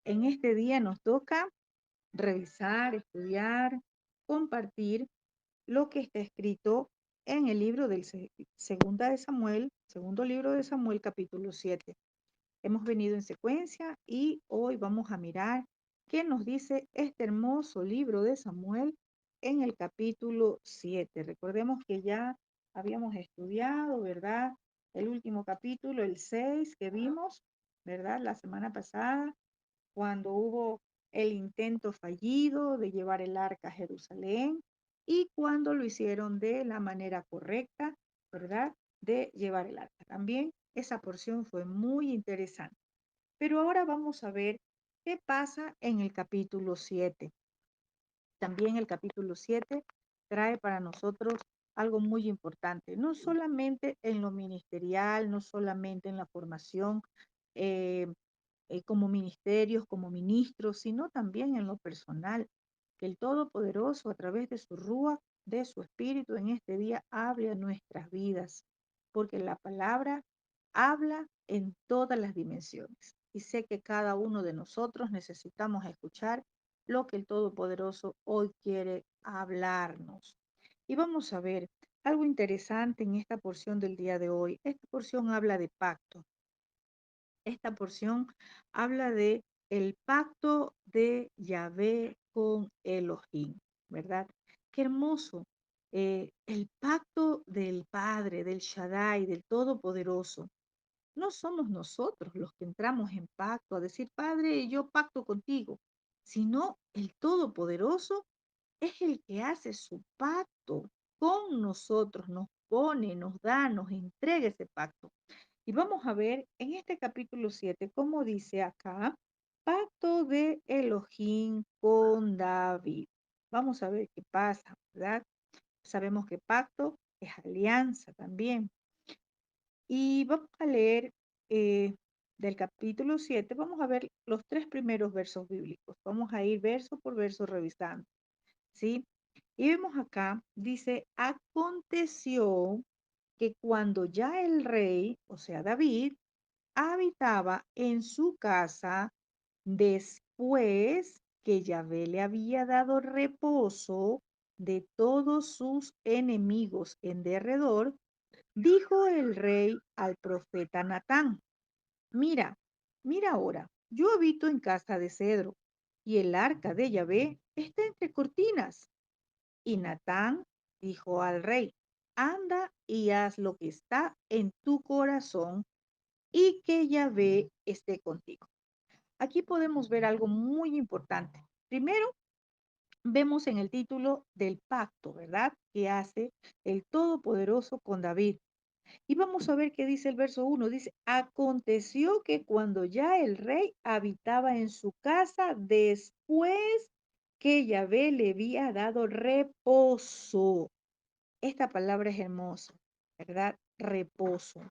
En este día nos toca revisar, estudiar, compartir lo que está escrito en el libro del Segunda de Samuel, segundo libro de Samuel, capítulo 7. Hemos venido en secuencia y hoy vamos a mirar qué nos dice este hermoso libro de Samuel en el capítulo 7. Recordemos que ya habíamos estudiado, ¿verdad? El último capítulo, el 6 que vimos, ¿verdad? La semana pasada cuando hubo el intento fallido de llevar el arca a Jerusalén y cuando lo hicieron de la manera correcta, ¿verdad? De llevar el arca. También esa porción fue muy interesante. Pero ahora vamos a ver qué pasa en el capítulo 7. También el capítulo 7 trae para nosotros algo muy importante, no solamente en lo ministerial, no solamente en la formación eh, como ministerios, como ministros, sino también en lo personal. Que el Todopoderoso, a través de su Rúa, de su Espíritu, en este día hable a nuestras vidas, porque la palabra habla en todas las dimensiones. Y sé que cada uno de nosotros necesitamos escuchar lo que el Todopoderoso hoy quiere hablarnos. Y vamos a ver algo interesante en esta porción del día de hoy. Esta porción habla de pacto. Esta porción habla de el pacto de Yahvé con Elohim, ¿verdad? Qué hermoso. El pacto del Padre, del Shaddai, del Todopoderoso. No somos nosotros los que entramos en pacto a decir, Padre, yo pacto contigo, sino el Todopoderoso es el que hace su pacto con nosotros, nos pone, nos da, nos entrega ese pacto. Y vamos a ver en este capítulo 7 cómo dice acá, pacto de Elohim con David. Vamos a ver qué pasa, ¿verdad? Sabemos que pacto es alianza también. Y vamos a leer del capítulo 7, vamos a ver los tres primeros versos bíblicos. Vamos a ir verso por verso revisando, ¿sí? Y vemos acá, dice, aconteció que cuando ya el rey, o sea, David, habitaba en su casa después que Yahvé le había dado reposo de todos sus enemigos en derredor, dijo el rey al profeta Natán, mira, mira ahora, yo habito en casa de cedro y el arca de Yahvé está entre cortinas. Y Natán dijo al rey, anda y haz lo que está en tu corazón y que Yahvé esté contigo. Aquí podemos ver algo muy importante. Primero, vemos en el título del pacto, ¿verdad? Que hace el Todopoderoso con David. Y vamos a ver qué dice el verso 1. Dice, aconteció que cuando ya el rey habitaba en su casa, después que Yahvé le había dado reposo. Esta palabra es hermosa, ¿verdad? Reposo.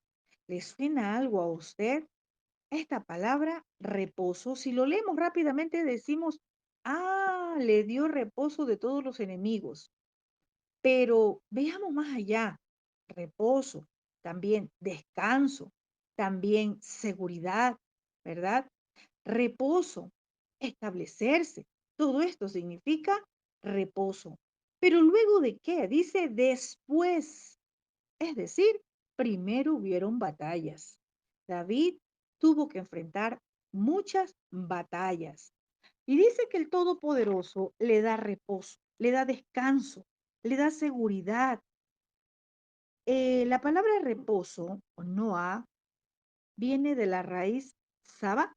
¿Le suena algo a usted? Esta palabra reposo, si lo leemos rápidamente, decimos, le dio reposo de todos los enemigos. Pero veamos más allá, reposo, también descanso, también seguridad, ¿verdad? Reposo, establecerse. Todo esto significa reposo. Pero luego de qué? Dice después. Es decir, primero hubieron batallas. David tuvo que enfrentar muchas batallas. Y dice que el Todopoderoso le da reposo, le da descanso, le da seguridad. La palabra reposo o noa viene de la raíz saba.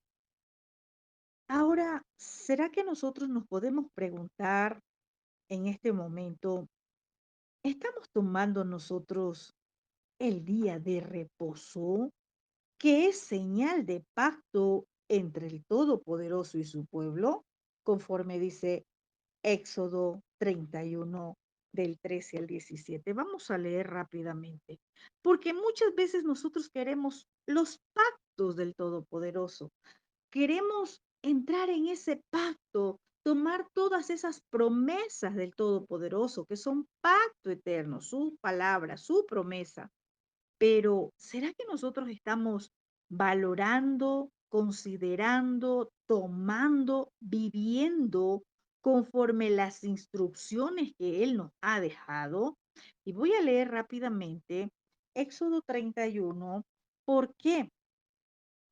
Ahora, ¿será que nosotros nos podemos preguntar en este momento, ¿estamos tomando nosotros el día de reposo, que es señal de pacto entre el Todopoderoso y su pueblo, conforme dice Éxodo 31 del 13 al 17? Vamos a leer rápidamente, porque muchas veces nosotros queremos los pactos del Todopoderoso, queremos entrar en ese pacto, tomar todas esas promesas del Todopoderoso, que son pacto eterno, su palabra, su promesa. Pero, ¿será que nosotros estamos valorando considerando, tomando, viviendo conforme las instrucciones que Él nos ha dejado. Y voy a leer rápidamente Éxodo 31. ¿Por qué?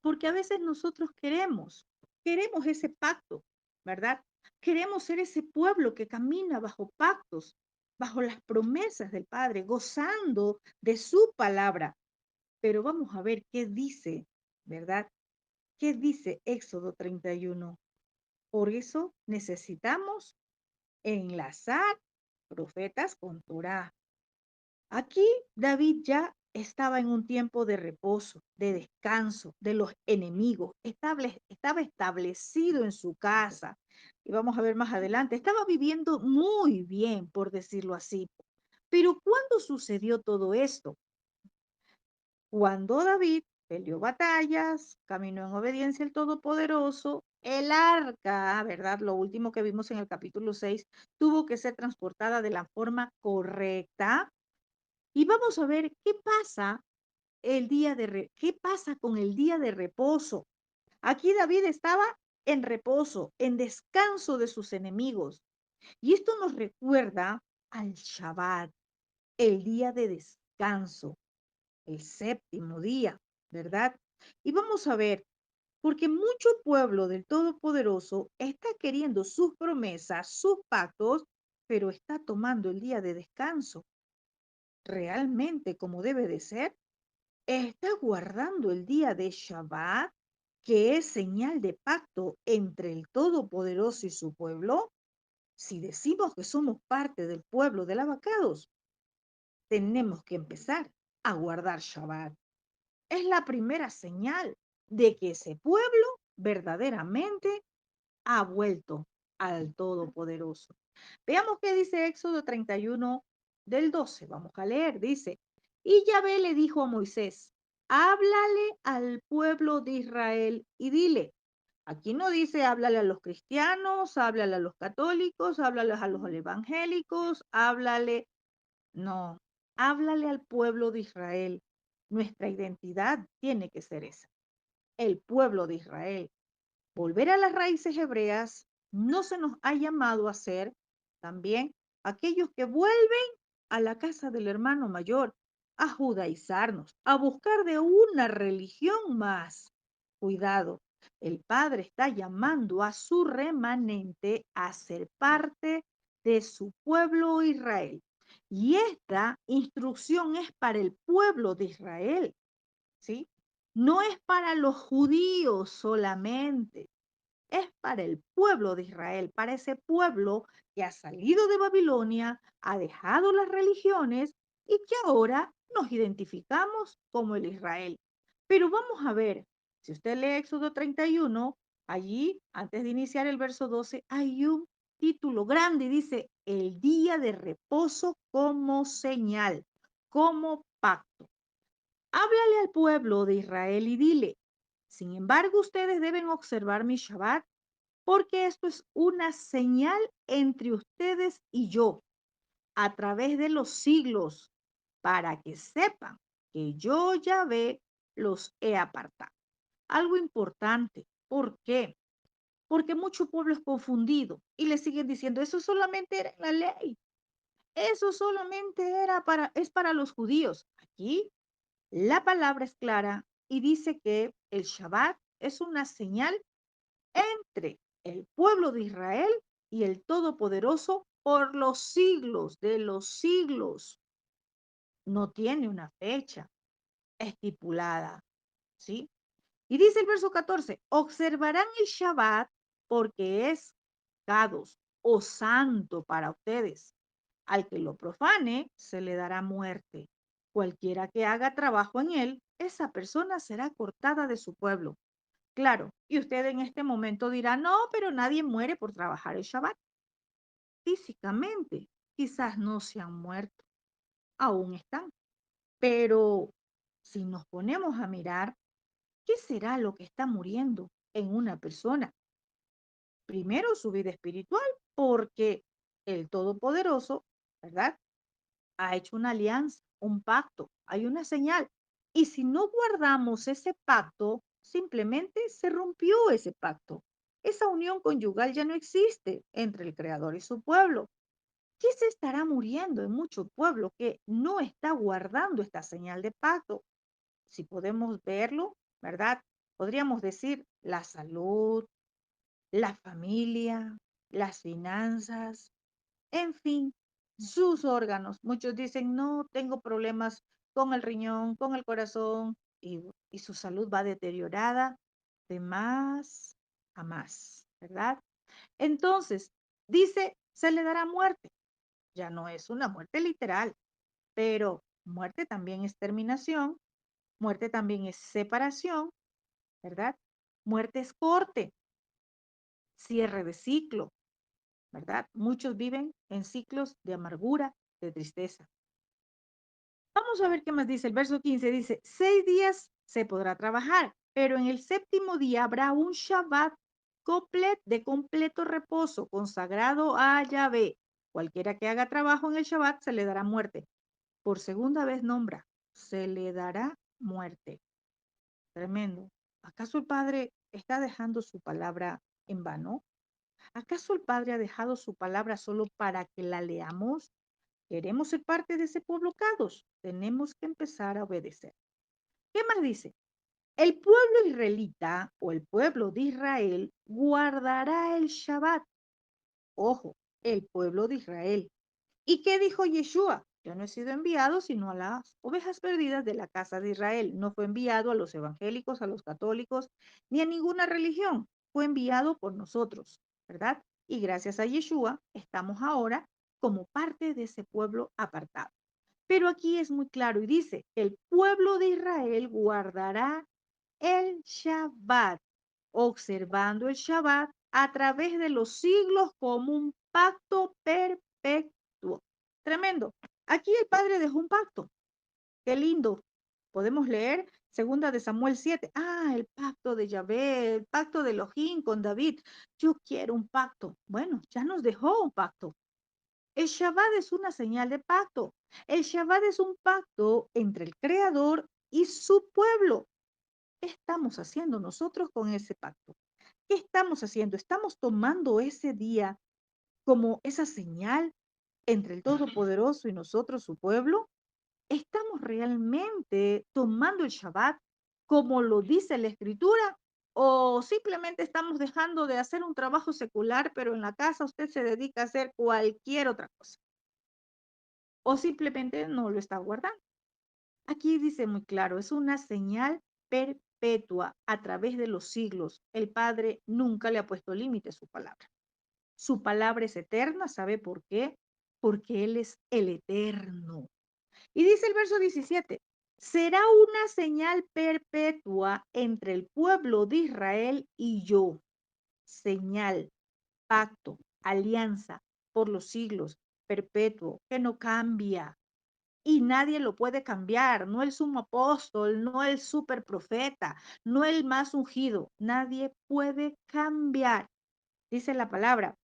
Porque a veces nosotros queremos ese pacto, ¿verdad? Queremos ser ese pueblo que camina bajo pactos, bajo las promesas del Padre, gozando de su palabra. Pero vamos a ver qué dice, ¿verdad? ¿Qué dice Éxodo 31? Por eso necesitamos enlazar profetas con Torá. Aquí David ya estaba en un tiempo de reposo, de descanso de los enemigos. Estaba establecido en su casa. Y vamos a ver más adelante, estaba viviendo muy bien, por decirlo así. Pero ¿cuándo sucedió todo esto? Cuando David peleó batallas, caminó en obediencia al Todopoderoso, el arca, ¿verdad? Lo último que vimos en el capítulo 6, tuvo que ser transportada de la forma correcta. Y vamos a ver qué pasa con el día de reposo. Aquí David estaba en reposo, en descanso de sus enemigos. Y esto nos recuerda al Shabbat, el día de descanso, el séptimo día, ¿verdad? Y vamos a ver, porque mucho pueblo del Todopoderoso está queriendo sus promesas, sus pactos, pero está tomando el día de descanso realmente como debe de ser. Está guardando el día de Shabbat, que es señal de pacto entre el Todopoderoso y su pueblo. Si decimos que somos parte del pueblo del abacados, tenemos que empezar a guardar Shabbat. Es la primera señal de que ese pueblo verdaderamente ha vuelto al Todopoderoso. Veamos qué dice Éxodo 31 del 12. Vamos a leer. Dice, y Yahvé le dijo a Moisés, háblale al pueblo de Israel y dile. Aquí no dice háblale a los cristianos, háblale a los católicos, háblale a los evangélicos, háblale. No, háblale al pueblo de Israel. Nuestra identidad tiene que ser esa, el pueblo de Israel. Volver a las raíces hebreas no se nos ha llamado a ser también aquellos que vuelven a la casa del hermano mayor, a judaizarnos, a buscar de una religión más. Cuidado, el Padre está llamando a su remanente a ser parte de su pueblo Israel. Y esta instrucción es para el pueblo de Israel, ¿sí? No es para los judíos solamente, es para el pueblo de Israel, para ese pueblo que ha salido de Babilonia, ha dejado las religiones y que ahora nos identificamos como el Israel. Pero vamos a ver, si usted lee Éxodo 31, allí, antes de iniciar el verso 12, hay un título grande y dice, el día de reposo como señal, como pacto. Háblale al pueblo de Israel y dile, sin embargo, ustedes deben observar mi Shabbat porque esto es una señal entre ustedes y yo a través de los siglos, para que sepan que yo, Yahvé, los he apartado. Algo importante. ¿Por qué? Porque mucho pueblo es confundido y le siguen diciendo, eso solamente era en la ley, eso solamente es para los judíos. Aquí la palabra es clara y dice que el Shabbat es una señal entre el pueblo de Israel y el Todopoderoso por los siglos de los siglos. No tiene una fecha estipulada, ¿sí? Y dice el verso 14, observarán el Shabbat porque es Kados o santo para ustedes. Al que lo profane, se le dará muerte. Cualquiera que haga trabajo en él, esa persona será cortada de su pueblo. Claro, y usted en este momento dirá, no, pero nadie muere por trabajar el Shabbat. Físicamente, quizás no se han muerto, aún están. Pero si nos ponemos a mirar, ¿qué será lo que está muriendo en una persona? Primero, su vida espiritual, porque el Todopoderoso, ¿verdad? Ha hecho una alianza, un pacto, hay una señal. Y si no guardamos ese pacto, simplemente se rompió ese pacto. Esa unión conyugal ya no existe entre el Creador y su pueblo. ¿Qué se estará muriendo en mucho pueblo que no está guardando esta señal de pacto? Si podemos verlo, ¿verdad? Podríamos decir la salud, la familia, las finanzas, en fin, sus órganos. Muchos dicen, no, tengo problemas con el riñón, con el corazón, y su salud va deteriorada de más a más, ¿verdad? Entonces, dice, se le dará muerte. Ya no es una muerte literal, pero muerte también es terminación, muerte también es separación, ¿verdad? Muerte es corte, cierre de ciclo, ¿verdad? Muchos viven en ciclos de amargura, de tristeza. Vamos a ver qué más dice. El verso 15 dice, 6 días se podrá trabajar, pero en el séptimo día habrá un Shabbat de completo reposo, consagrado a Yahvé. Cualquiera que haga trabajo en el Shabbat se le dará muerte. Por segunda vez nombra, se le dará muerte. Tremendo. ¿Acaso el Padre está dejando su palabra en vano? ¿Acaso el Padre ha dejado su palabra solo para que la leamos? ¿Queremos ser parte de ese pueblo Kadosh? Tenemos que empezar a obedecer. ¿Qué más dice? El pueblo israelita o el pueblo de Israel guardará el Shabbat. Ojo, el pueblo de Israel. ¿Y qué dijo Yeshua? Yo no he sido enviado sino a las ovejas perdidas de la casa de Israel. No fue enviado a los evangélicos, a los católicos, ni a ninguna religión. Fue enviado por nosotros, ¿verdad? Y gracias a Yeshua estamos ahora como parte de ese pueblo apartado. Pero aquí es muy claro y dice, el pueblo de Israel guardará el Shabbat, observando el Shabbat a través de los siglos como un pacto perpetuo. Tremendo. Aquí el Padre dejó un pacto. Qué lindo. Podemos leer segunda de Samuel 7. Ah, el pacto de Yahvé, el pacto de Elohim con David. Yo quiero un pacto. Bueno, ya nos dejó un pacto. El Shabbat es una señal de pacto. El Shabbat es un pacto entre el Creador y su pueblo. ¿Qué estamos haciendo nosotros con ese pacto? ¿Qué estamos haciendo? ¿Estamos tomando ese día como esa señal entre el Todopoderoso y nosotros, su pueblo? ¿Estamos realmente tomando el Shabbat como lo dice la Escritura? ¿O simplemente estamos dejando de hacer un trabajo secular, pero en la casa usted se dedica a hacer cualquier otra cosa? ¿O simplemente no lo está guardando? Aquí dice muy claro, es una señal perpetua a través de los siglos. El Padre nunca le ha puesto límite a su palabra. Su palabra es eterna, ¿sabe por qué? Porque Él es el eterno. Y dice el verso 17, será una señal perpetua entre el pueblo de Israel y yo. Señal, pacto, alianza por los siglos, perpetuo, que no cambia y nadie lo puede cambiar, no el sumo apóstol, no el super profeta, no el más ungido, nadie puede cambiar. Dice la palabra,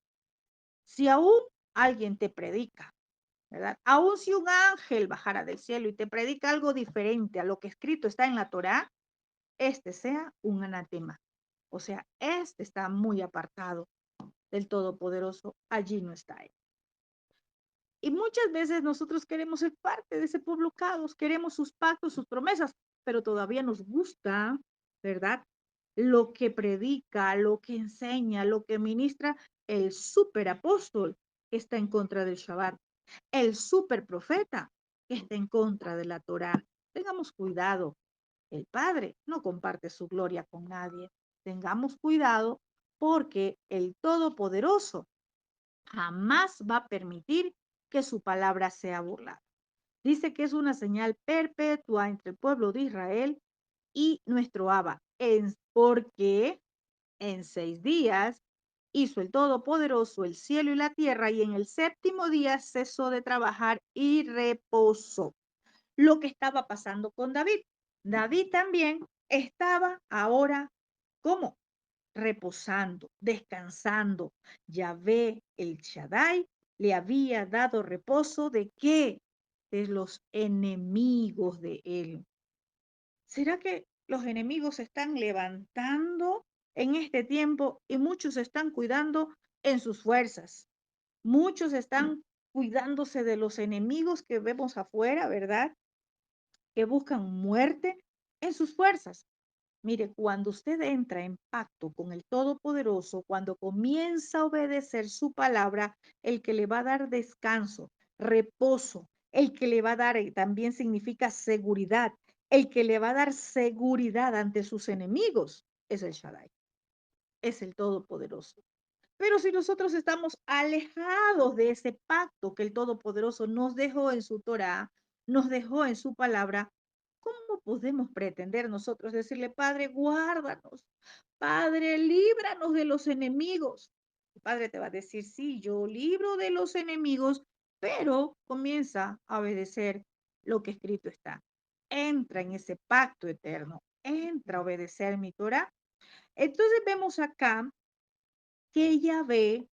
si aún alguien te predica, ¿verdad? Aún si un ángel bajara del cielo y te predica algo diferente a lo que escrito está en la Torá, este sea un anatema. O sea, este está muy apartado del Todopoderoso, allí no está él. Y muchas veces nosotros queremos ser parte de ese pueblo Cados, queremos sus pactos, sus promesas, pero todavía nos gusta, ¿verdad? Lo que predica, lo que enseña, lo que ministra el superapóstol que está en contra del Shabbat, el superprofeta que está en contra de la Torá. Tengamos cuidado, el Padre no comparte su gloria con nadie. Tengamos cuidado porque el Todopoderoso jamás va a permitir que su palabra sea burlada. Dice que es una señal perpetua entre el pueblo de Israel y nuestro Abba, porque en 6 días hizo el Todopoderoso el cielo y la tierra y en el séptimo día cesó de trabajar y reposó. Lo que estaba pasando con David. David también estaba ahora, ¿cómo? Reposando, descansando. Yahvé, el Shaddai, le había dado reposo de qué? De los enemigos de él. ¿Será que los enemigos se están levantando en este tiempo y muchos se están cuidando en sus fuerzas. Muchos están cuidándose de los enemigos que vemos afuera, ¿verdad? Que buscan muerte en sus fuerzas. Mire, cuando usted entra en pacto con el Todopoderoso, cuando comienza a obedecer su palabra, el que le va a dar descanso, reposo, el que le va a dar, también significa seguridad, el que le va a dar seguridad ante sus enemigos, es el Shaddai, es el Todopoderoso. Pero si nosotros estamos alejados de ese pacto que el Todopoderoso nos dejó en su Torá, nos dejó en su palabra, ¿cómo podemos pretender nosotros decirle, Padre, guárdanos, Padre, líbranos de los enemigos? El Padre te va a decir, sí, yo libro de los enemigos, pero comienza a obedecer lo que escrito está. Entra en ese pacto eterno, entra a obedecer mi Torá. Entonces vemos acá que ella ve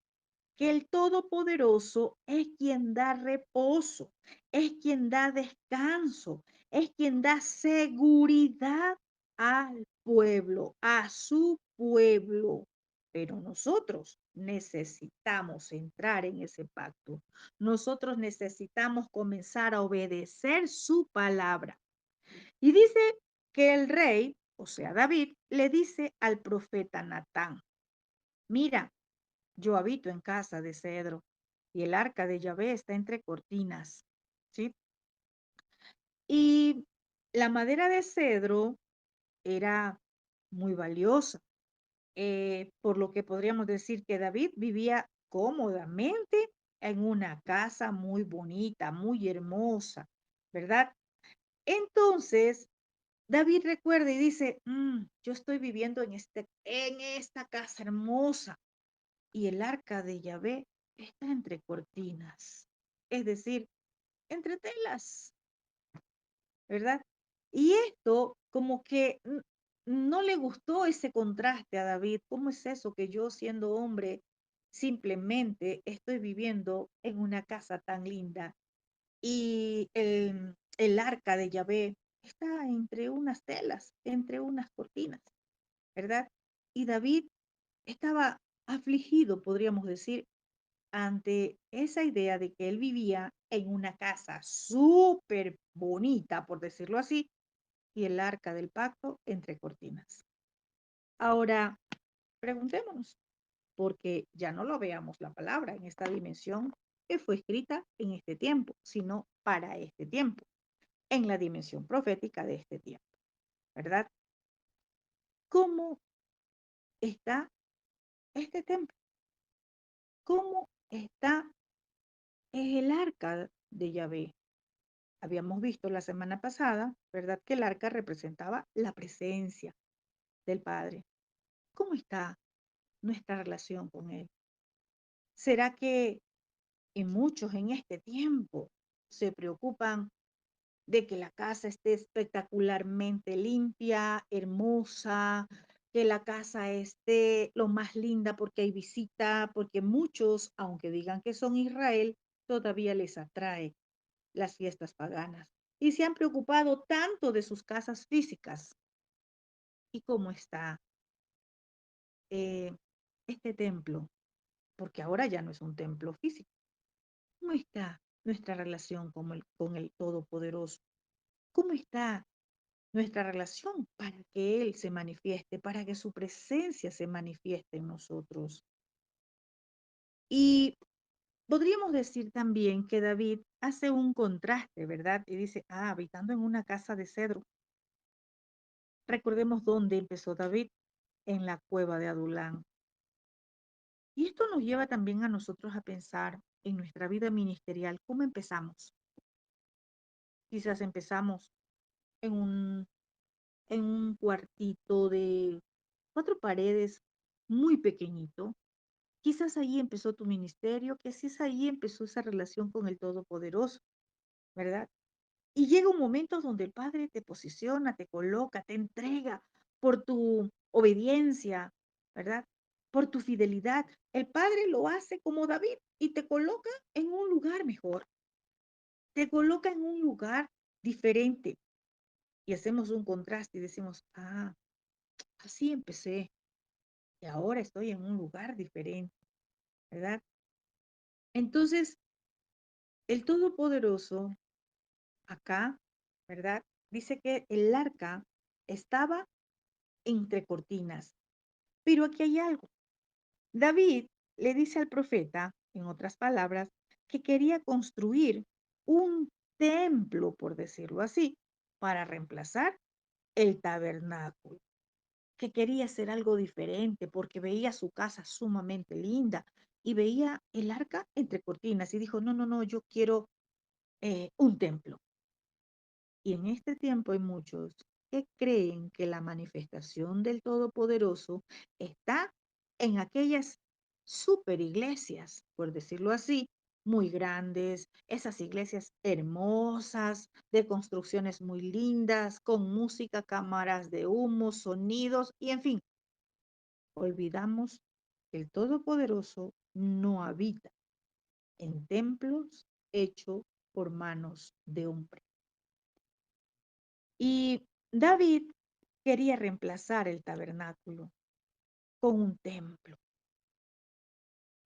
que el Todopoderoso es quien da reposo, es quien da descanso, es quien da seguridad al pueblo, a su pueblo. Pero nosotros necesitamos entrar en ese pacto. Nosotros necesitamos comenzar a obedecer su palabra. Y dice que el rey, o sea, David, le dice al profeta Natán, mira, yo habito en casa de cedro y el arca de Yahvé está entre cortinas, ¿sí? Y la madera de cedro era muy valiosa, por lo que podríamos decir que David vivía cómodamente en una casa muy bonita, muy hermosa, ¿verdad? Entonces, David recuerda y dice, yo estoy viviendo en esta casa hermosa y el arca de Yahvé está entre cortinas, es decir, entre telas, ¿verdad? Y esto como que no le gustó ese contraste a David. ¿Cómo es eso que yo siendo hombre simplemente estoy viviendo en una casa tan linda y el arca de Yahvé está entre unas telas, entre unas cortinas, ¿verdad? Y David estaba afligido, podríamos decir, ante esa idea de que él vivía en una casa súper bonita, por decirlo así, y el arca del pacto entre cortinas. Ahora, preguntémonos, porque ya no lo veamos la palabra en esta dimensión que fue escrita en este tiempo, sino para este tiempo, en la dimensión profética de este tiempo, ¿verdad? ¿Cómo está este templo? ¿Cómo está el arca de Yahvé? Habíamos visto la semana pasada, ¿verdad? Que el arca representaba la presencia del Padre. ¿Cómo está nuestra relación con Él? ¿Será que muchos en este tiempo se preocupan de que la casa esté espectacularmente limpia, hermosa, que la casa esté lo más linda porque hay visita, porque muchos, aunque digan que son Israel, todavía les atrae las fiestas paganas y se han preocupado tanto de sus casas físicas? ¿Y cómo está eh, este templo? Porque ahora ya no es un templo físico. ¿Cómo está nuestra relación con el Todopoderoso? ¿Cómo está nuestra relación para que Él se manifieste, para que su presencia se manifieste en nosotros? Y podríamos decir también que David hace un contraste, ¿verdad? Y dice, habitando en una casa de cedro. Recordemos dónde empezó David, en la cueva de Adulán. Y esto nos lleva también a nosotros a pensar en nuestra vida ministerial, ¿cómo empezamos? Quizás empezamos en un cuartito de 4 paredes muy pequeñito. Quizás ahí empezó tu ministerio, quizás ahí empezó esa relación con el Todopoderoso, ¿verdad? Y llega un momento donde el Padre te posiciona, te coloca, te entrega por tu obediencia, ¿verdad? Por tu fidelidad. El Padre lo hace como David y te coloca en un lugar mejor, te coloca en un lugar diferente. y hacemos un contraste y decimos, ah, así empecé y ahora estoy en un lugar diferente, ¿verdad? Entonces, el Todopoderoso acá, ¿verdad? Dice que el arca estaba entre cortinas, pero aquí hay algo. David le dice al profeta, en otras palabras, que quería construir un templo, por decirlo así, para reemplazar el tabernáculo, que quería hacer algo diferente porque veía su casa sumamente linda y veía el arca entre cortinas y dijo, no, no, no, yo quiero un templo. Y en este tiempo hay muchos que creen que la manifestación del Todopoderoso está en aquellas super iglesias, por decirlo así, muy grandes, esas iglesias hermosas, de construcciones muy lindas, con música, cámaras de humo, sonidos y en fin, olvidamos que el Todopoderoso no habita en templos hechos por manos de hombre. Y David quería reemplazar el tabernáculo con un templo.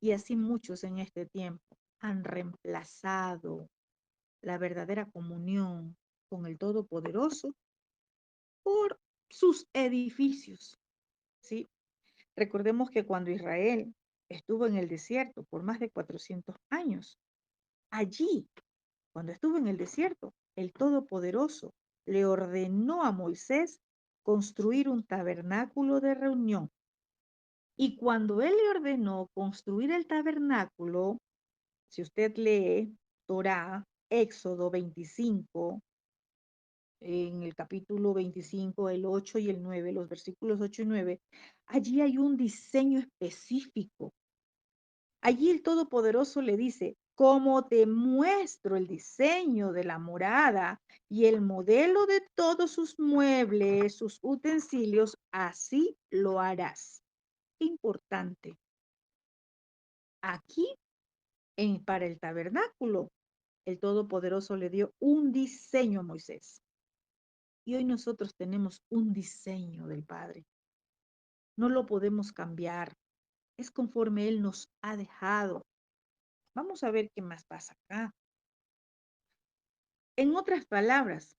Y así muchos en este tiempo han reemplazado la verdadera comunión con el Todopoderoso por sus edificios, ¿sí? Recordemos que cuando Israel estuvo en el desierto por más de 400 años, allí, cuando estuvo en el desierto, el Todopoderoso le ordenó a Moisés construir un tabernáculo de reunión. Y cuando él le ordenó construir el tabernáculo, si usted lee Torá, Éxodo 25, en el capítulo 25, el 8 y el 9, los versículos 8 y 9, allí hay un diseño específico. Allí el Todopoderoso le dice, como te muestro el diseño de la morada y el modelo de todos sus muebles, sus utensilios, así lo harás. Importante. Aquí, para el tabernáculo, el Todopoderoso le dio un diseño a Moisés. Y hoy nosotros tenemos un diseño del Padre. No lo podemos cambiar. Es conforme Él nos ha dejado. Vamos a ver qué más pasa acá. En otras palabras,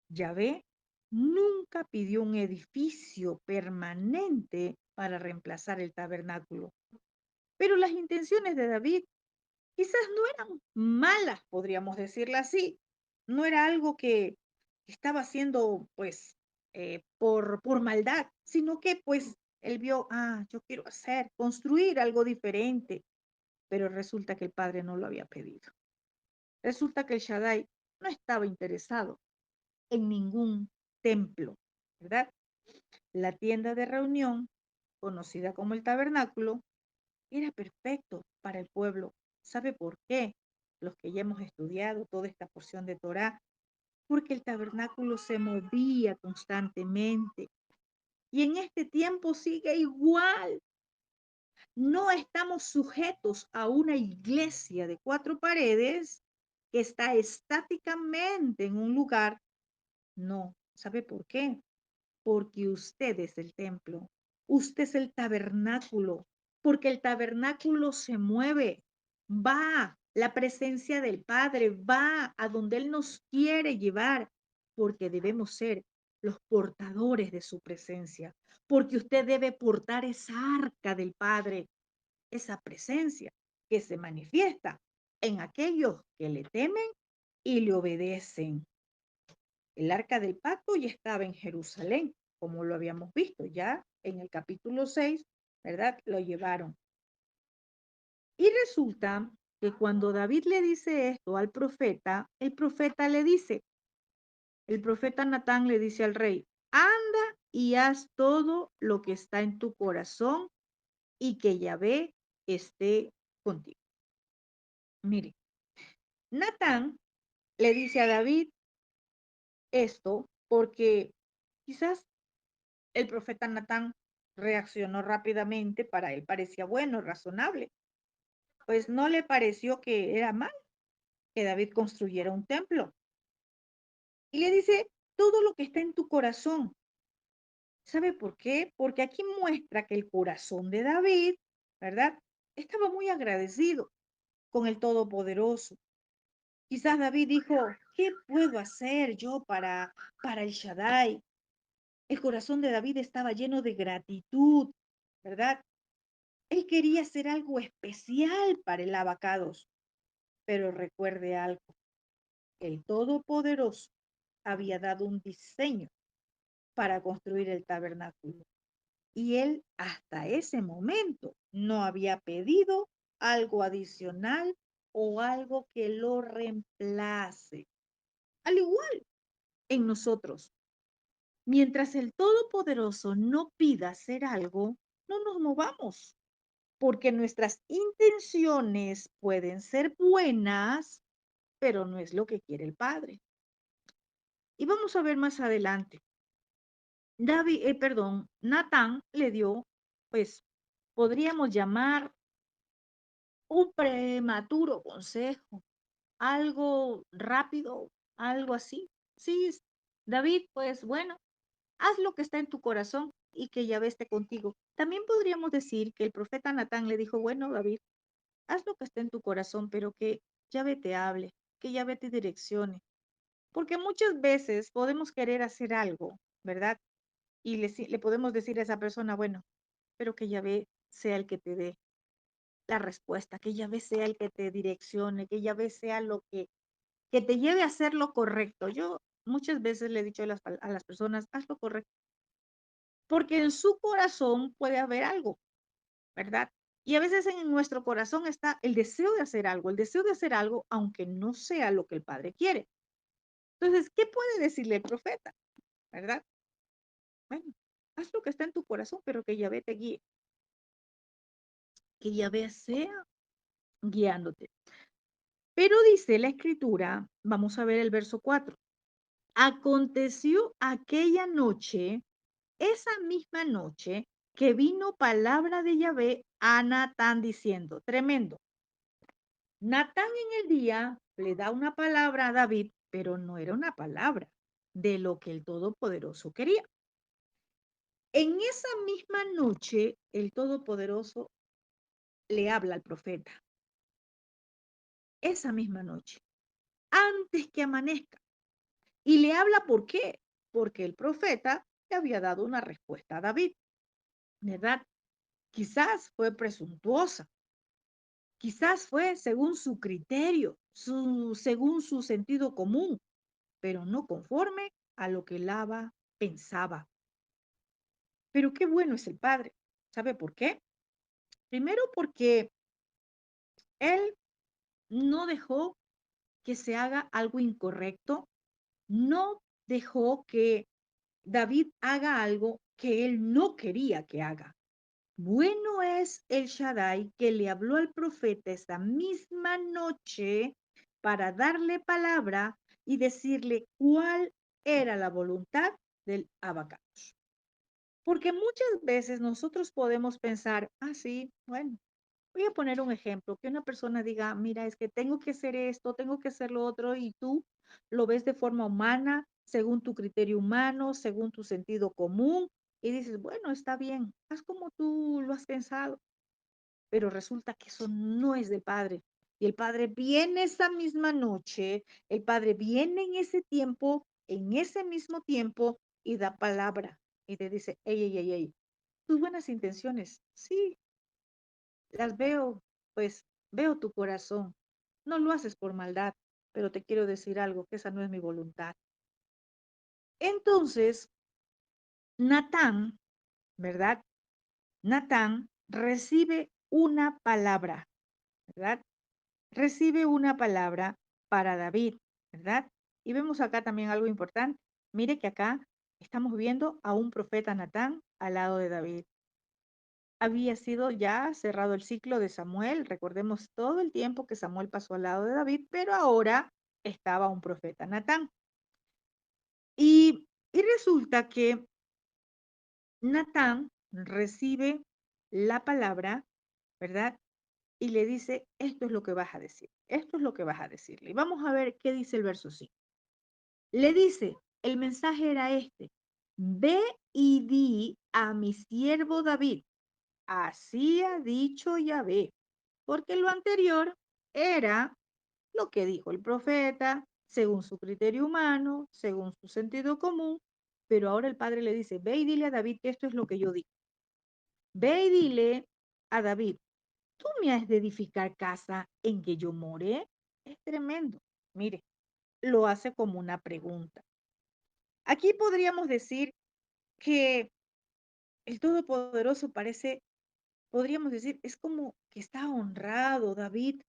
Yahvé nunca pidió un edificio permanente para reemplazar el tabernáculo. Pero las intenciones de David quizás no eran malas, podríamos decirlo así. No era algo que estaba haciendo, pues, por maldad, sino que, pues, él vio, ah, yo quiero hacer, construir algo diferente. Pero resulta que el padre no lo había pedido. Resulta que el Shaddai no estaba interesado en ningún templo, ¿verdad? La tienda de reunión, conocida como el tabernáculo, era perfecto para el pueblo. ¿Sabe por qué? Los que ya hemos estudiado toda esta porción de Torá, porque el tabernáculo se movía constantemente. Y en este tiempo sigue igual. No estamos sujetos a una iglesia de cuatro paredes que está estáticamente en un lugar. No, ¿sabe por qué? Porque usted es el templo, usted es el tabernáculo, porque el tabernáculo se mueve, va, la presencia del Padre va a donde Él nos quiere llevar, porque debemos ser los portadores de su presencia, porque usted debe portar esa arca del Padre, esa presencia que se manifiesta en aquellos que le temen y le obedecen. El arca del pacto ya estaba en Jerusalén, como lo habíamos visto ya en el capítulo 6, ¿verdad? Lo llevaron. Y resulta que cuando David le dice esto al profeta, el profeta le dice, el profeta Natán le dice al rey, anda y haz todo lo que está en tu corazón y que Yahvé esté contigo. Mire, Natán le dice a David esto porque quizás el profeta Natán reaccionó rápidamente, para él parecía bueno, razonable, pues no le pareció que era mal que David construyera un templo. Y le dice, todo lo que está en tu corazón. ¿Sabe por qué? Porque aquí muestra que el corazón de David, ¿verdad? Estaba muy agradecido con el Todopoderoso. Quizás David dijo, ¿qué puedo hacer yo para el Shaddai? El corazón de David estaba lleno de gratitud, ¿verdad? Él quería hacer algo especial para el abacados, pero recuerde algo, el Todopoderoso había dado un diseño para construir el tabernáculo y él hasta ese momento no había pedido algo adicional o algo que lo reemplace. Al igual en nosotros, mientras el Todopoderoso no pida hacer algo, no nos movamos, porque nuestras intenciones pueden ser buenas, pero no es lo que quiere el Padre. Y vamos a ver más adelante. Natán le dio, pues, podríamos llamar un prematuro consejo, algo rápido, algo así. Sí, David, pues bueno, haz lo que está en tu corazón y que Yahvé esté contigo. También podríamos decir que el profeta Natán le dijo, bueno, David, haz lo que está en tu corazón, pero que Yahvé te hable, que Yahvé te direccione. Porque muchas veces podemos querer hacer algo, ¿verdad? Y le podemos decir a esa persona, bueno, pero que Yahvé sea el que te dé la respuesta, que Yahvé sea el que te direccione, que Yahvé sea que te lleve a hacer lo correcto. Yo muchas veces le he dicho a las personas, haz lo correcto, porque en su corazón puede haber algo, ¿verdad? Y a veces en nuestro corazón está el deseo de hacer algo, el deseo de hacer algo, aunque no sea lo que el Padre quiere. Entonces, ¿qué puede decirle el profeta? ¿Verdad? Bueno, haz lo que está en tu corazón, pero que Yahvé te guíe, que Yahvé sea guiándote. Pero dice la escritura, vamos a ver el verso 4. Aconteció aquella noche, esa misma noche, que vino palabra de Yahvé a Natán diciendo, tremendo. Natán en el día le da una palabra a David, pero no era una palabra de lo que el Todopoderoso quería. En esa misma noche, el Todopoderoso le habla al profeta. Esa misma noche, antes que amanezca. Y le habla, ¿por qué? Porque el profeta le había dado una respuesta a David, ¿verdad? Quizás fue presuntuosa, quizás fue según su criterio, según su sentido común, pero no conforme a lo que Laba pensaba. Pero qué bueno es el Padre. ¿Sabe por qué? Primero porque él no dejó que se haga algo incorrecto, no dejó que David haga algo que él no quería que haga. Bueno es el Shaddai que le habló al profeta esa misma noche para darle palabra y decirle cuál era la voluntad del abacados. Porque muchas veces nosotros podemos pensar, sí, bueno, voy a poner un ejemplo, que una persona diga, mira, es que tengo que hacer esto, tengo que hacer lo otro, y tú lo ves de forma humana, según tu criterio humano, según tu sentido común, y dices, bueno, está bien, haz como tú lo has pensado, pero resulta que eso no es del Padre. Y el Padre viene esa misma noche, el Padre viene en ese mismo tiempo, y da palabra, y te dice, ey, tus buenas intenciones, sí, las veo, pues veo tu corazón. No lo haces por maldad, pero te quiero decir algo, que esa no es mi voluntad. Entonces, Natán, ¿verdad? Natán recibe una palabra, ¿verdad? Recibe una palabra para David, ¿verdad? Y vemos acá también algo importante. Mire que acá estamos viendo a un profeta Natán al lado de David. Había sido ya cerrado el ciclo de Samuel. Recordemos todo el tiempo que Samuel pasó al lado de David, pero ahora estaba un profeta Natán. Y resulta que Natán recibe la palabra, ¿verdad? Y le dice, esto es lo que vas a decir, esto es lo que vas a decirle. Y vamos a ver qué dice el verso 5. Le dice, el mensaje era este: ve y di a mi siervo David, así ha dicho Yahvé, porque lo anterior era lo que dijo el profeta, según su criterio humano, según su sentido común, pero ahora el padre le dice, ve y dile a David que esto es lo que yo digo. Ve y dile a David, ¿tú me has de edificar casa en que yo more? Es tremendo. Mire, lo hace como una pregunta. Aquí podríamos decir que el Todopoderoso parece, podríamos decir, es como que está honrado. David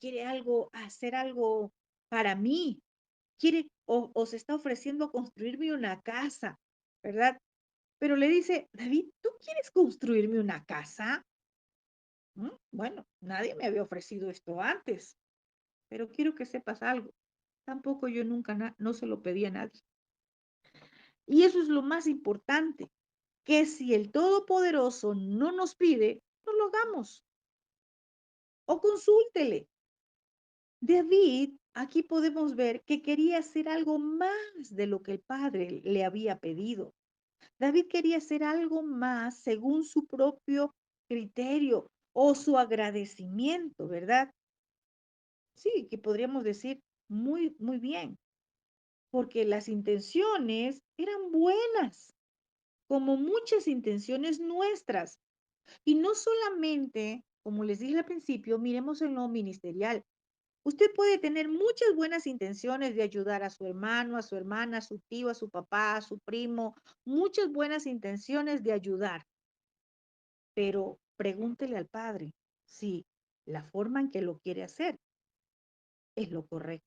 quiere algo, hacer algo para mí, quiere o se está ofreciendo construirme una casa, ¿verdad? Pero le dice, David, ¿tú quieres construirme una casa? Bueno, nadie me había ofrecido esto antes, pero quiero que sepas algo. Tampoco yo nunca no se lo pedí a nadie. Y eso es lo más importante, que si el Todopoderoso no nos pide, no lo hagamos o consúltele. David, aquí podemos ver que quería hacer algo más de lo que el Padre le había pedido. David quería hacer algo más según su propio criterio o su agradecimiento, ¿verdad? Sí, que podríamos decir muy, muy bien, porque las intenciones eran buenas, como muchas intenciones nuestras. Y no solamente, como les dije al principio, miremos en lo ministerial. Usted puede tener muchas buenas intenciones de ayudar a su hermano, a su hermana, a su tío, a su papá, a su primo, muchas buenas intenciones de ayudar, pero pregúntele al Padre si la forma en que lo quiere hacer es lo correcto,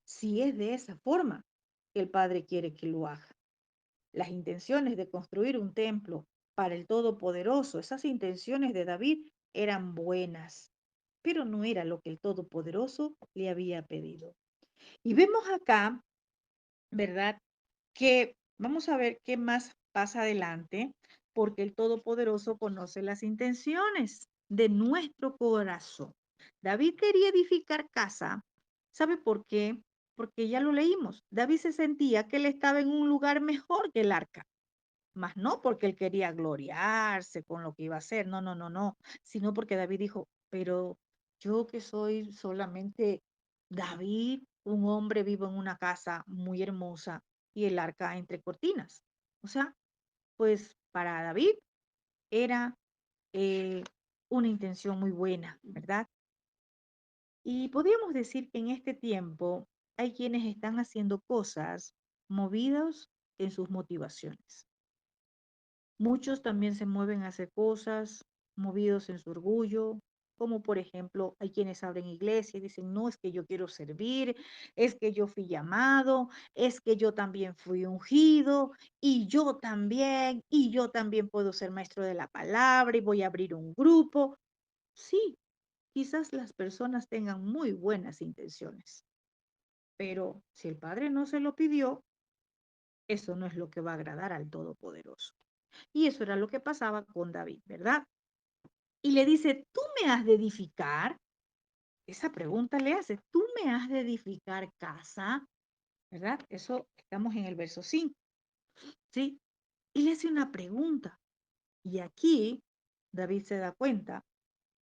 si es de esa forma que el Padre quiere que lo haga. Las intenciones de construir un templo para el Todopoderoso, esas intenciones de David eran buenas, pero no era lo que el Todopoderoso le había pedido. Y vemos acá, ¿verdad? Que vamos a ver qué más pasa adelante, porque el Todopoderoso conoce las intenciones de nuestro corazón. David quería edificar casa. ¿Sabe por qué? Porque ya lo leímos. David se sentía que él estaba en un lugar mejor que el arca. Más no porque él quería gloriarse con lo que iba a hacer, no, no, no, no, sino porque David dijo, pero yo que soy solamente David, un hombre vivo en una casa muy hermosa y el arca entre cortinas. O sea, pues para David era eh, una intención muy buena, ¿verdad? Y podríamos decir que en este tiempo hay quienes están haciendo cosas movidos en sus motivaciones. Muchos también se mueven a hacer cosas movidos en su orgullo, como por ejemplo, hay quienes abren iglesia y dicen, no, es que yo quiero servir, es que yo fui llamado, es que yo también fui ungido, y yo también puedo ser maestro de la palabra y voy a abrir un grupo. Sí, quizás las personas tengan muy buenas intenciones, pero si el Padre no se lo pidió, eso no es lo que va a agradar al Todopoderoso. Y eso era lo que pasaba con David, ¿verdad? Y le dice, ¿tú me has de edificar? Esa pregunta le hace, ¿tú me has de edificar casa? ¿Verdad? Eso estamos en el verso 5, ¿sí? Y le hace una pregunta. Y aquí David se da cuenta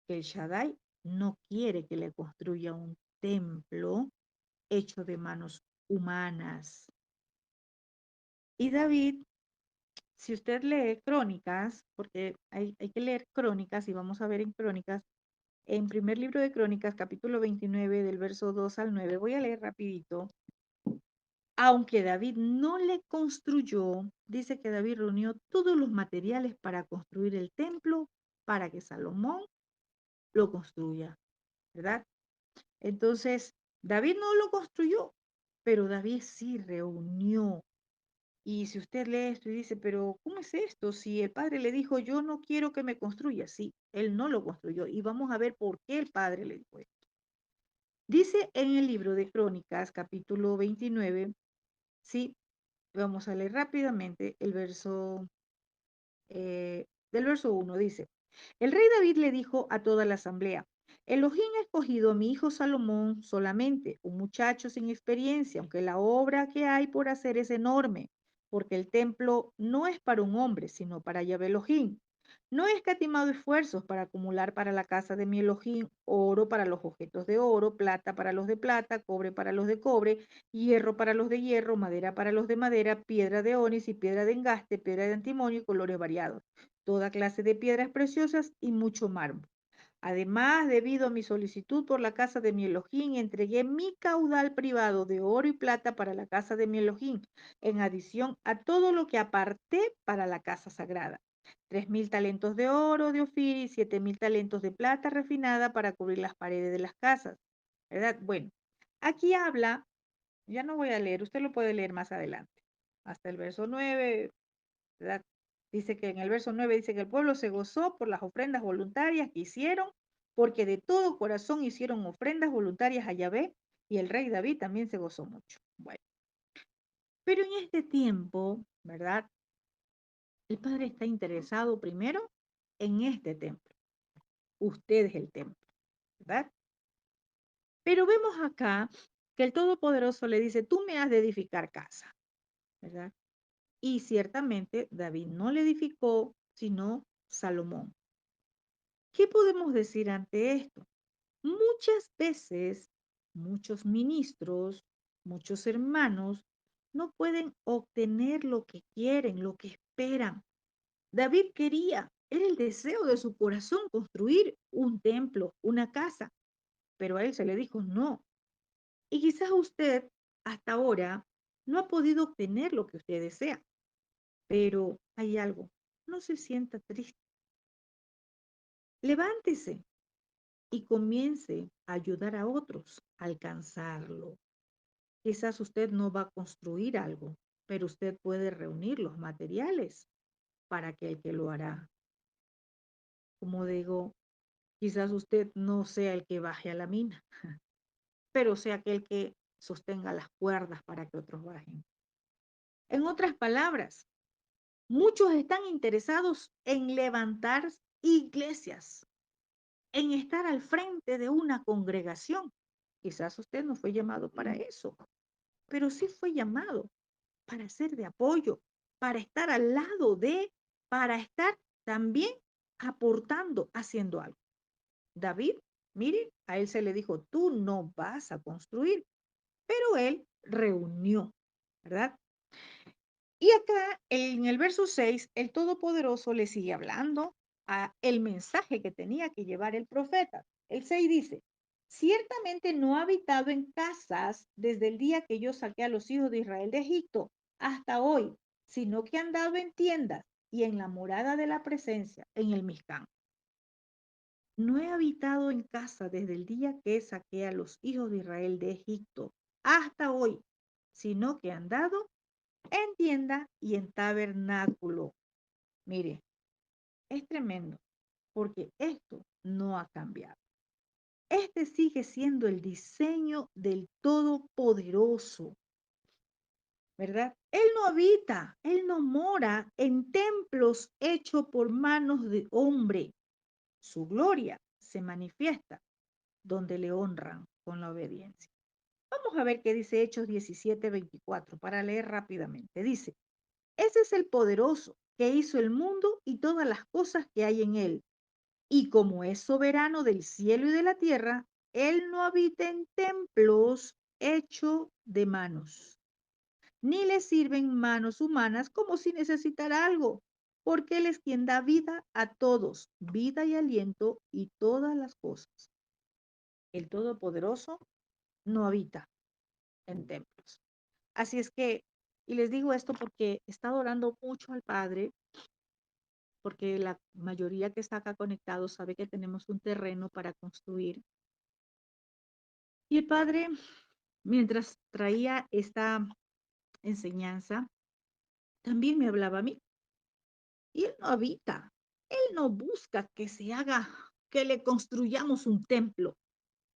que el Shaddai no quiere que le construya un templo hecho de manos humanas. Y David, si usted lee Crónicas, porque hay que leer Crónicas y vamos a ver en Crónicas, en primer libro de Crónicas, capítulo 29, del verso 2 al 9, voy a leer rapidito. Aunque David no le construyó, dice que David reunió todos los materiales para construir el templo para que Salomón lo construya, ¿verdad? Entonces, David no lo construyó, pero David sí reunió. Y si usted lee esto y dice, pero ¿cómo es esto? Si el padre le dijo, yo no quiero que me construya, sí, él no lo construyó. Y vamos a ver por qué el padre le dijo esto. Dice en el libro de Crónicas, capítulo 29, sí, vamos a leer rápidamente el verso, del verso 1, dice, el rey David le dijo a toda la asamblea, Elohim ha escogido a mi hijo Salomón solamente, un muchacho sin experiencia, aunque la obra que hay por hacer es enorme, porque el templo no es para un hombre, sino para Yahvé Elohim. No he escatimado esfuerzos para acumular para la casa de mi Elohim oro para los objetos de oro, plata para los de plata, cobre para los de cobre, hierro para los de hierro, madera para los de madera, piedra de onis y piedra de engaste, piedra de antimonio y colores variados, toda clase de piedras preciosas y mucho mármol. Además, debido a mi solicitud por la casa de mi Elohim, entregué mi caudal privado de oro y plata para la casa de mi Elohim, en adición a todo lo que aparté para la casa sagrada. 3.000 talentos de oro de Ofir y 7.000 talentos de plata refinada para cubrir las paredes de las casas. ¿Verdad? Bueno, aquí habla, ya no voy a leer, usted lo puede leer más adelante, hasta el verso 9. ¿Verdad? Dice que en el verso 9 dice que el pueblo se gozó por las ofrendas voluntarias que hicieron, porque de todo corazón hicieron ofrendas voluntarias a Yahvé, y el rey David también se gozó mucho. Bueno, pero en este tiempo, ¿verdad? El Padre está interesado primero en este templo. Usted es el templo, ¿verdad? Pero vemos acá que el Todopoderoso le dice, tú me has de edificar casa, ¿verdad? Y ciertamente David no le edificó, sino Salomón. ¿Qué podemos decir ante esto? Muchas veces, muchos ministros, muchos hermanos no pueden obtener lo que quieren, lo que esperan. David quería, era el deseo de su corazón construir un templo, una casa, pero a él se le dijo no. Y quizás usted hasta ahora no ha podido obtener lo que usted desea, pero hay algo, no se sienta triste. Levántese y comience a ayudar a otros a alcanzarlo. Quizás usted no va a construir algo, pero usted puede reunir los materiales para aquel que lo hará. Como digo, quizás usted no sea el que baje a la mina, pero sea aquel que sostenga las cuerdas para que otros bajen. En otras palabras, muchos están interesados en levantar iglesias, en estar al frente de una congregación. Quizás usted no fue llamado para eso, pero sí fue llamado para ser de apoyo, para estar al lado de, para estar también aportando, haciendo algo. David, mire, a él se le dijo, tú no vas a construir, pero él reunió, ¿verdad? Y acá en el verso 6, el Todopoderoso le sigue hablando a el mensaje que tenía que llevar el profeta. El 6 dice, ciertamente no ha habitado en casas desde el día que yo saqué a los hijos de Israel de Egipto hasta hoy, sino que han dado en tiendas y en la morada de la presencia, en el Mizcán. No he habitado en casa desde el día que saqué a los hijos de Israel de Egipto hasta hoy, sino que han dado en tienda y en tabernáculo. Mire, es tremendo porque esto no ha cambiado. Este sigue siendo el diseño del Todopoderoso, ¿verdad? Él no habita, él no mora en templos hechos por manos de hombre. Su gloria se manifiesta donde le honran con la obediencia. Vamos a ver qué dice Hechos 17:24 para leer rápidamente. Dice, ese es el poderoso que hizo el mundo y todas las cosas que hay en él. Y como es soberano del cielo y de la tierra, él no habita en templos hechos de manos, ni le sirven manos humanas como si necesitara algo, porque él es quien da vida a todos, vida y aliento y todas las cosas. El Todopoderoso no habita en templos. Así es que, y les digo esto porque he estado orando mucho al Padre, porque la mayoría que está acá conectado sabe que tenemos un terreno para construir. Y el Padre, mientras traía esta enseñanza, también me hablaba a mí. Y Él no habita, Él no busca que se haga, que le construyamos un templo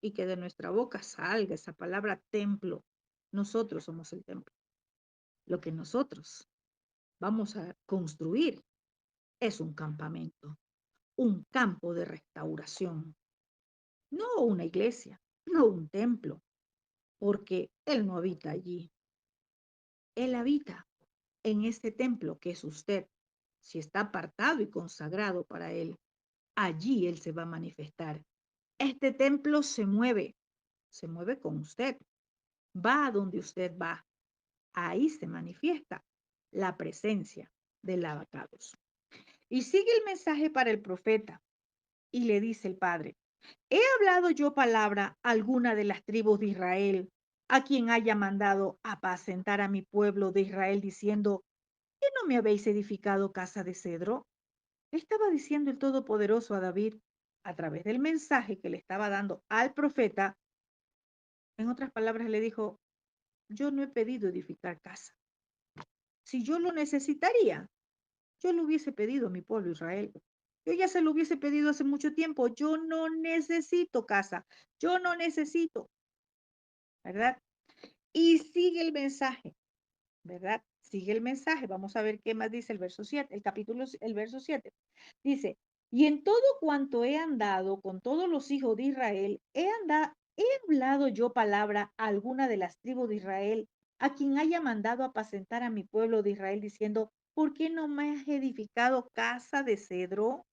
y que de nuestra boca salga esa palabra templo. Nosotros somos el templo. Lo que nosotros vamos a construir es un campamento, un campo de restauración. no una iglesia, no un templo, porque Él no habita allí. Él habita en este templo que es usted. Si está apartado y consagrado para Él, allí Él se va a manifestar. Este templo se mueve con usted, va a donde usted va. Ahí se manifiesta la presencia del abacados. Y sigue el mensaje para el profeta y le dice el padre, ¿he hablado yo palabra a alguna de las tribus de Israel, a quien haya mandado apacentar a mi pueblo de Israel, diciendo, ¿que no me habéis edificado casa de cedro? Le estaba diciendo el Todopoderoso a David a través del mensaje que le estaba dando al profeta. En otras palabras, le dijo, yo no he pedido edificar casa. Si yo lo necesitaría, yo lo hubiese pedido a mi pueblo Israel. Yo ya se lo hubiese pedido hace mucho tiempo. Yo no necesito casa. Yo no necesito, ¿verdad? Y sigue el mensaje, ¿verdad? Sigue el mensaje. Vamos a ver qué más dice el verso 7, el capítulo, el verso 7. Dice, y en todo cuanto he andado con todos los hijos de Israel, he hablado yo palabra a alguna de las tribus de Israel, a quien haya mandado apacentar a mi pueblo de Israel, diciendo, ¿por qué no me has edificado casa de cedro?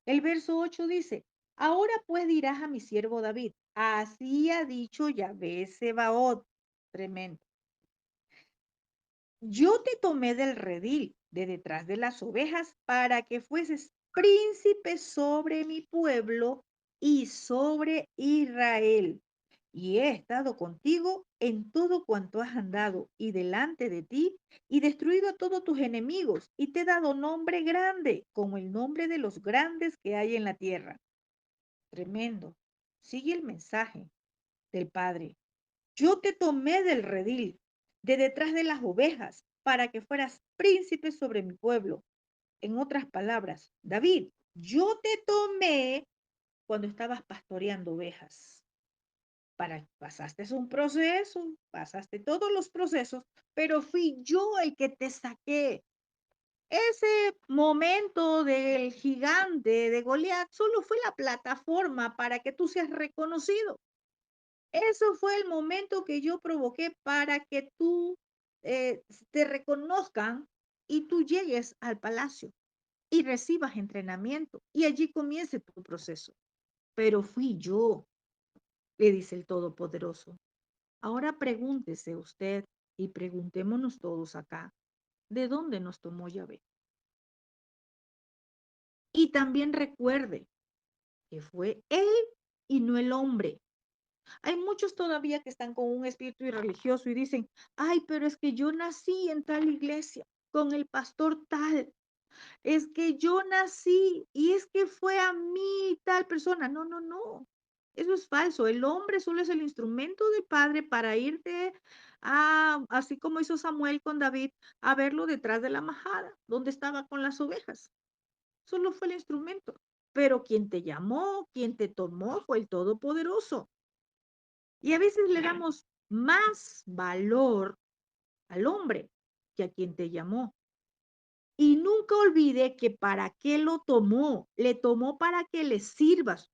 El verso 8 dice, ahora pues dirás a mi siervo David, así ha dicho Yahvé Sebaot, tremendo. Yo te tomé del redil, de detrás de las ovejas, para que fueses príncipe sobre mi pueblo y sobre Israel. Y he estado contigo en todo cuanto has andado y delante de ti, y destruido a todos tus enemigos, y te he dado nombre grande, como el nombre de los grandes que hay en la tierra. Tremendo. Sigue el mensaje del Padre. Yo te tomé del redil, de detrás de las ovejas, para que fueras príncipe sobre mi pueblo. En otras palabras, David, yo te tomé cuando estabas pastoreando ovejas. Pasaste un proceso, pasaste todos los procesos, pero fui yo el que te saqué. Ese momento del gigante de Goliat solo fue la plataforma para que tú seas reconocido. Eso fue el momento que yo provoqué para que tú te reconozcan y tú llegues al palacio y recibas entrenamiento y allí comience tu proceso. Pero fui yo, le dice el Todopoderoso. Ahora pregúntese usted y preguntémonos todos acá, ¿de dónde nos tomó Yahvé? Y también recuerde que fue él y no el hombre. Hay muchos todavía que están con un espíritu irreligioso y dicen, ay, pero es que yo nací en tal iglesia, con el pastor tal, es que yo nací y es que fue a mí tal persona. No, no, no. Eso es falso. El hombre solo es el instrumento del Padre para irte a, así como hizo Samuel con David, a verlo detrás de la majada, donde estaba con las ovejas. Solo fue el instrumento. Pero quien te llamó, quien te tomó fue el Todopoderoso. Y a veces le damos más valor al hombre que a quien te llamó. Y nunca olvide que para qué lo tomó, le tomó para que le sirvas.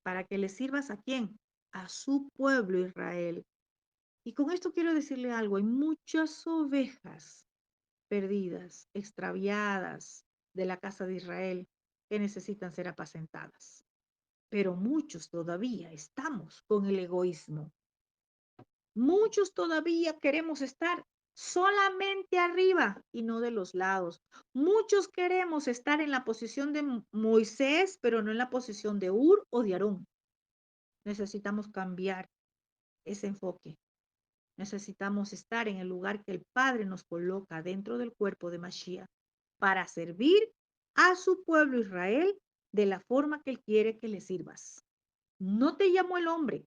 ¿Para que le sirvas a quién? A su pueblo Israel. Y con esto quiero decirle algo, hay muchas ovejas perdidas, extraviadas de la casa de Israel que necesitan ser apacentadas. Pero muchos todavía estamos con el egoísmo. Muchos todavía queremos estar solamente arriba y no de los lados. Muchos queremos estar en la posición de Moisés, pero no en la posición de Ur o de Aarón. Necesitamos cambiar ese enfoque. Necesitamos estar en el lugar que el Padre nos coloca dentro del cuerpo de Mashiach para servir a su pueblo Israel de la forma que Él quiere que le sirvas. No te llamó el hombre,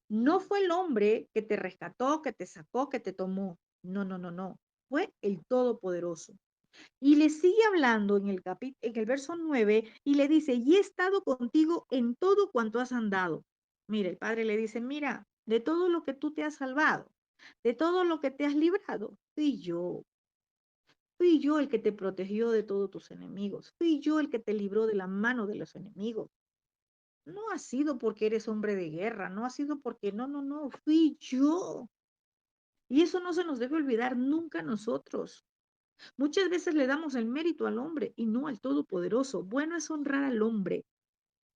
no fue el hombre que te rescató, que te sacó, que te tomó. No, no, no, no. Fue el Todopoderoso. Y le sigue hablando en el verso 9 y le dice, y he estado contigo en todo cuanto has andado. Mira, el Padre le dice, mira, de todo lo que tú te has salvado, de todo lo que te has librado, fui yo. Fui yo el que te protegió de todos tus enemigos. Fui yo el que te libró de la mano de los enemigos. No ha sido porque eres hombre de guerra, no ha sido porque no, no, no, fui yo. Y eso no se nos debe olvidar nunca a nosotros. Muchas veces le damos el mérito al hombre y no al Todopoderoso. Bueno es honrar al hombre,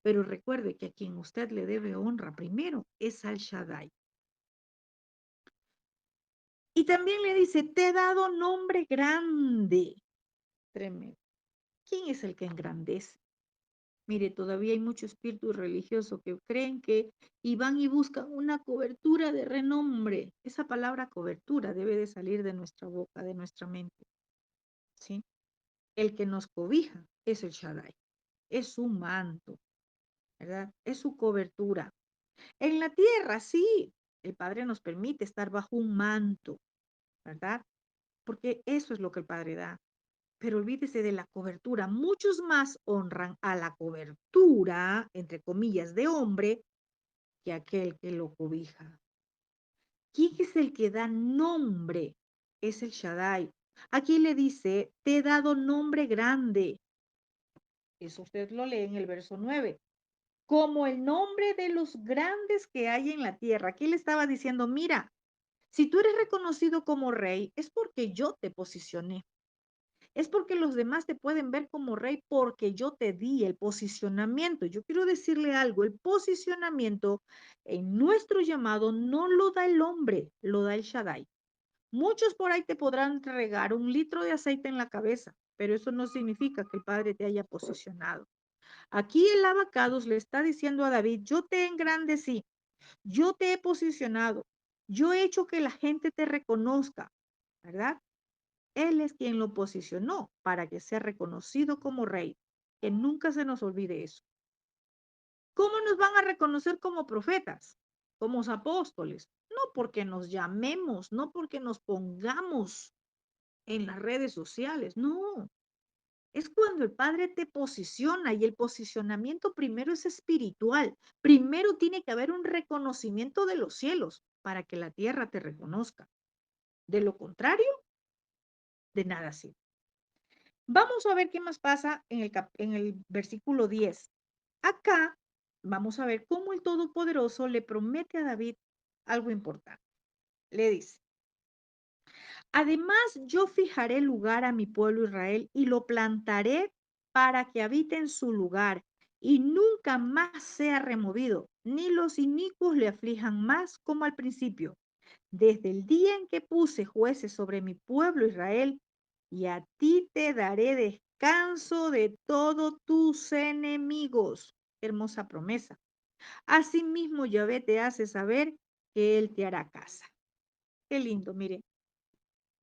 pero recuerde que a quien usted le debe honra primero es al Shaddai. Y también le dice, te he dado nombre grande. Tremendo. ¿Quién es el que engrandece? Mire, todavía hay mucho espíritu religioso que creen que y van y buscan una cobertura de renombre. Esa palabra cobertura debe de salir de nuestra boca, de nuestra mente, ¿sí? El que nos cobija es el Shaddai, es su manto, ¿verdad? Es su cobertura. En la tierra, sí, el Padre nos permite estar bajo un manto, ¿verdad? Porque eso es lo que el Padre da. Pero olvídese de la cobertura. Muchos más honran a la cobertura, entre comillas, de hombre, que aquel que lo cobija. ¿Quién es el que da nombre? Es el Shaddai. Aquí le dice, te he dado nombre grande. Eso usted lo lee en el verso 9. Como el nombre de los grandes que hay en la tierra. Aquí le estaba diciendo, mira, si tú eres reconocido como rey, es porque yo te posicioné. Es porque los demás te pueden ver como rey porque yo te di el posicionamiento. Yo quiero decirle algo, el posicionamiento en nuestro llamado no lo da el hombre, lo da el Shaddai. Muchos por ahí te podrán regar 1 litro de aceite en la cabeza, pero eso no significa que el Padre te haya posicionado. Aquí el abacados le está diciendo a David, yo te engrandecí, yo te he posicionado, yo he hecho que la gente te reconozca, ¿verdad? Él es quien lo posicionó para que sea reconocido como rey. Que nunca se nos olvide eso. ¿Cómo nos van a reconocer como profetas, como apóstoles? No porque nos llamemos, no porque nos pongamos en las redes sociales, no. Es cuando el Padre te posiciona y el posicionamiento primero es espiritual. Primero tiene que haber un reconocimiento de los cielos para que la tierra te reconozca. De lo contrario, de nada sirve. Vamos a ver qué más pasa en el versículo 10. Acá vamos a ver cómo el Todopoderoso le promete a David algo importante. Le dice, además yo fijaré lugar a mi pueblo Israel y lo plantaré para que habite en su lugar y nunca más sea removido, ni los inicuos le aflijan más como al principio desde el día en que puse jueces sobre mi pueblo Israel, y a ti te daré descanso de todos tus enemigos. Qué hermosa promesa. Asimismo, Yahvé te hace saber que Él te hará casa. Qué lindo, mire.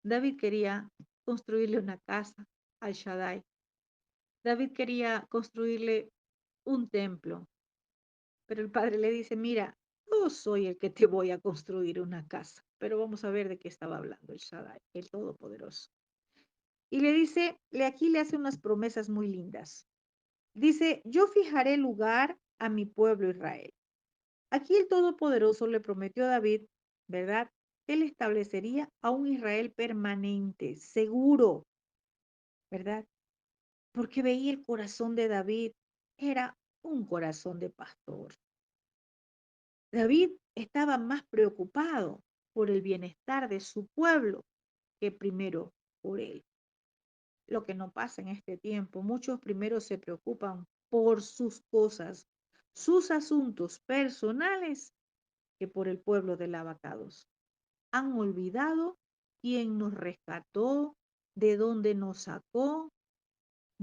David quería construirle una casa al Shaddai. David quería construirle un templo, pero el padre le dice, mira, yo soy el que te voy a construir una casa. Pero vamos a ver de qué estaba hablando el Shaddai, el Todopoderoso. Y le dice, aquí le hace unas promesas muy lindas. Dice, yo fijaré lugar a mi pueblo Israel. Aquí el Todopoderoso le prometió a David, ¿verdad? Que él establecería a un Israel permanente, seguro, ¿verdad? Porque veía el corazón de David, era un corazón de pastor. David estaba más preocupado por el bienestar de su pueblo que primero por él. Lo que no pasa en este tiempo, muchos primero se preocupan por sus cosas, sus asuntos personales, que por el pueblo de Lavacados. Han olvidado quién nos rescató, de dónde nos sacó,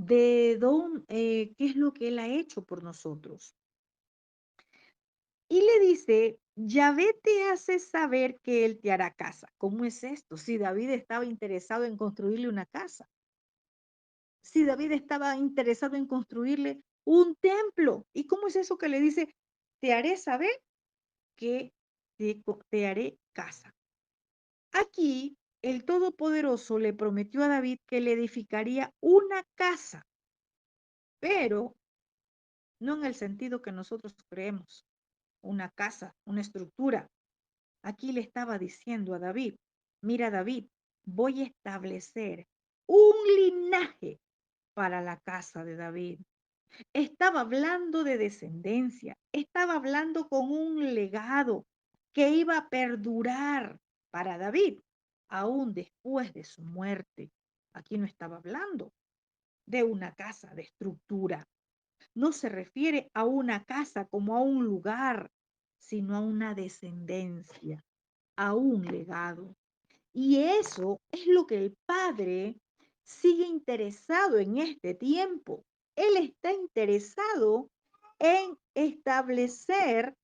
qué es lo que él ha hecho por nosotros. Y le dice, Yahvé te hace saber que él te hará casa. ¿Cómo es esto? Si David estaba interesado en construirle una casa, si David estaba interesado en construirle un templo. ¿Y cómo es eso que le dice, te haré saber que te haré casa? Aquí el Todopoderoso le prometió a David que le edificaría una casa, pero no en el sentido que nosotros creemos, una casa, una estructura. Aquí le estaba diciendo a David, mira David, voy a establecer un linaje para la casa de David. Estaba hablando de descendencia, estaba hablando con un legado que iba a perdurar para David, aún después de su muerte. Aquí no estaba hablando de una casa de estructura, no se refiere a una casa como a un lugar, sino a una descendencia, a un legado. Y eso es lo que el Padre sigue interesado en este tiempo. Él está interesado en establecer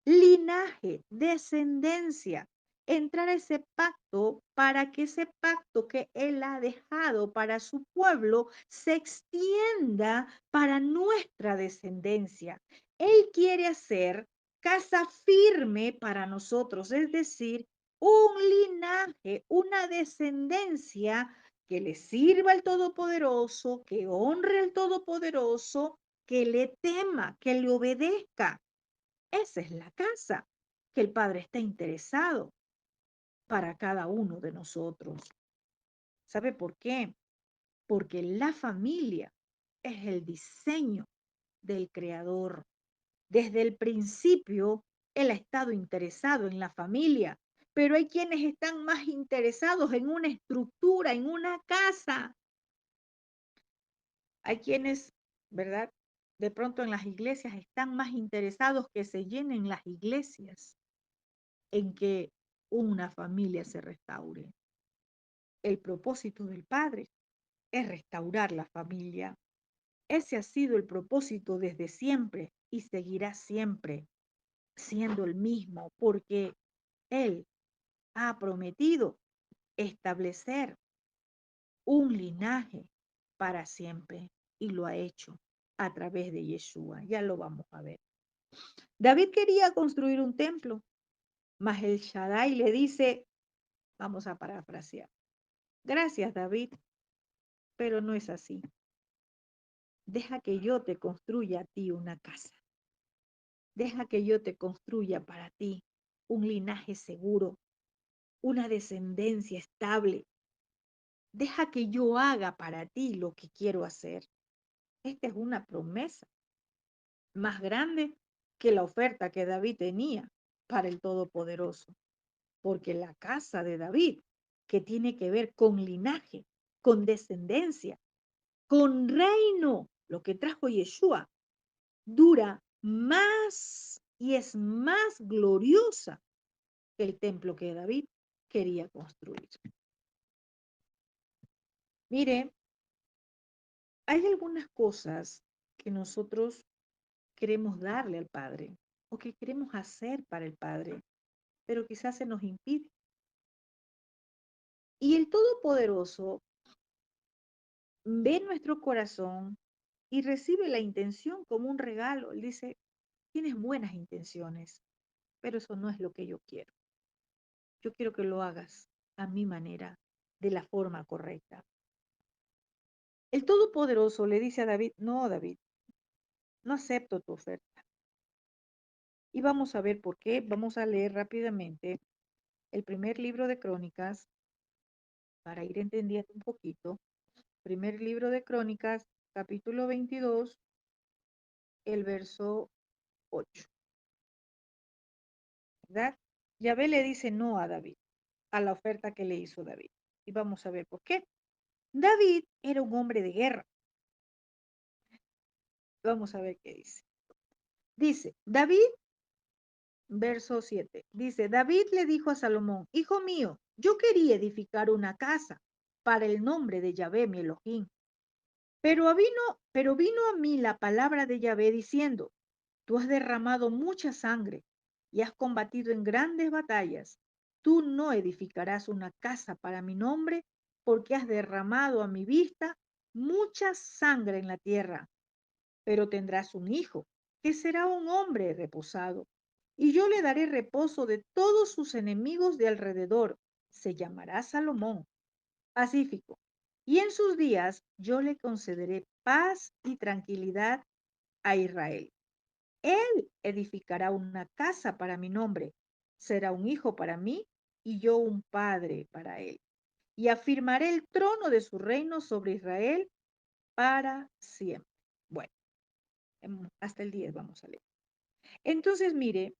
linaje, descendencia, entrar a ese pacto para que ese pacto que Él ha dejado para su pueblo se extienda para nuestra descendencia. Él quiere hacer casa firme para nosotros, es decir, un linaje, una descendencia que le sirva al Todopoderoso, que honre al Todopoderoso, que le tema, que le obedezca. Esa es la casa que el Padre está interesado para cada uno de nosotros. ¿Sabe por qué? Porque la familia es el diseño del Creador. Desde el principio, Él ha estado interesado en la familia, pero hay quienes están más interesados en una estructura, en una casa. Hay quienes, ¿verdad? De pronto en las iglesias están más interesados que se llenen las iglesias en que una familia se restaure. El propósito del Padre es restaurar la familia. Ese ha sido el propósito desde siempre y seguirá siempre siendo el mismo porque Él ha prometido establecer un linaje para siempre y lo ha hecho a través de Yeshua. Ya lo vamos a ver. David quería construir un templo, mas el Shaddai le dice, vamos a parafrasear, gracias David, pero no es así. Deja que yo te construya a ti una casa. Deja que yo te construya para ti un linaje seguro, una descendencia estable. Deja que yo haga para ti lo que quiero hacer. Esta es una promesa más grande que la oferta que David tenía para el Todopoderoso. Porque la casa de David, que tiene que ver con linaje, con descendencia, con reino, lo que trajo Yeshua, dura más y es más gloriosa que el templo que David quería construir. Mire, hay algunas cosas que nosotros queremos darle al Padre o que queremos hacer para el Padre, pero quizás se nos impide. Y el Todopoderoso ve nuestro corazón y recibe la intención como un regalo. Él dice, tienes buenas intenciones, pero eso no es lo que yo quiero. Yo quiero que lo hagas a mi manera, de la forma correcta. El Todopoderoso le dice a David, no, David, no acepto tu oferta. Y vamos a ver por qué. Vamos a leer rápidamente el primer libro de Crónicas para ir entendiendo un poquito. Primer libro de Crónicas, capítulo 22, el verso 8, ¿verdad? Yahvé le dice no a David, a la oferta que le hizo David. Y vamos a ver por qué. David era un hombre de guerra. Vamos a ver qué dice. Dice, David, verso 7, dice, David le dijo a Salomón, hijo mío, yo quería edificar una casa para el nombre de Yahvé mi Elohim. Pero vino a mí la palabra de Yahvé diciendo, tú has derramado mucha sangre y has combatido en grandes batallas. Tú no edificarás una casa para mi nombre porque has derramado a mi vista mucha sangre en la tierra. Pero tendrás un hijo, que será un hombre reposado, y yo le daré reposo de todos sus enemigos de alrededor. Se llamará Salomón, pacífico, y en sus días yo le concederé paz y tranquilidad a Israel. Él edificará una casa para mi nombre, será un hijo para mí y yo un padre para él. Y afirmaré el trono de su reino sobre Israel para siempre. Bueno. Hasta el 10 vamos a leer. Entonces, mire,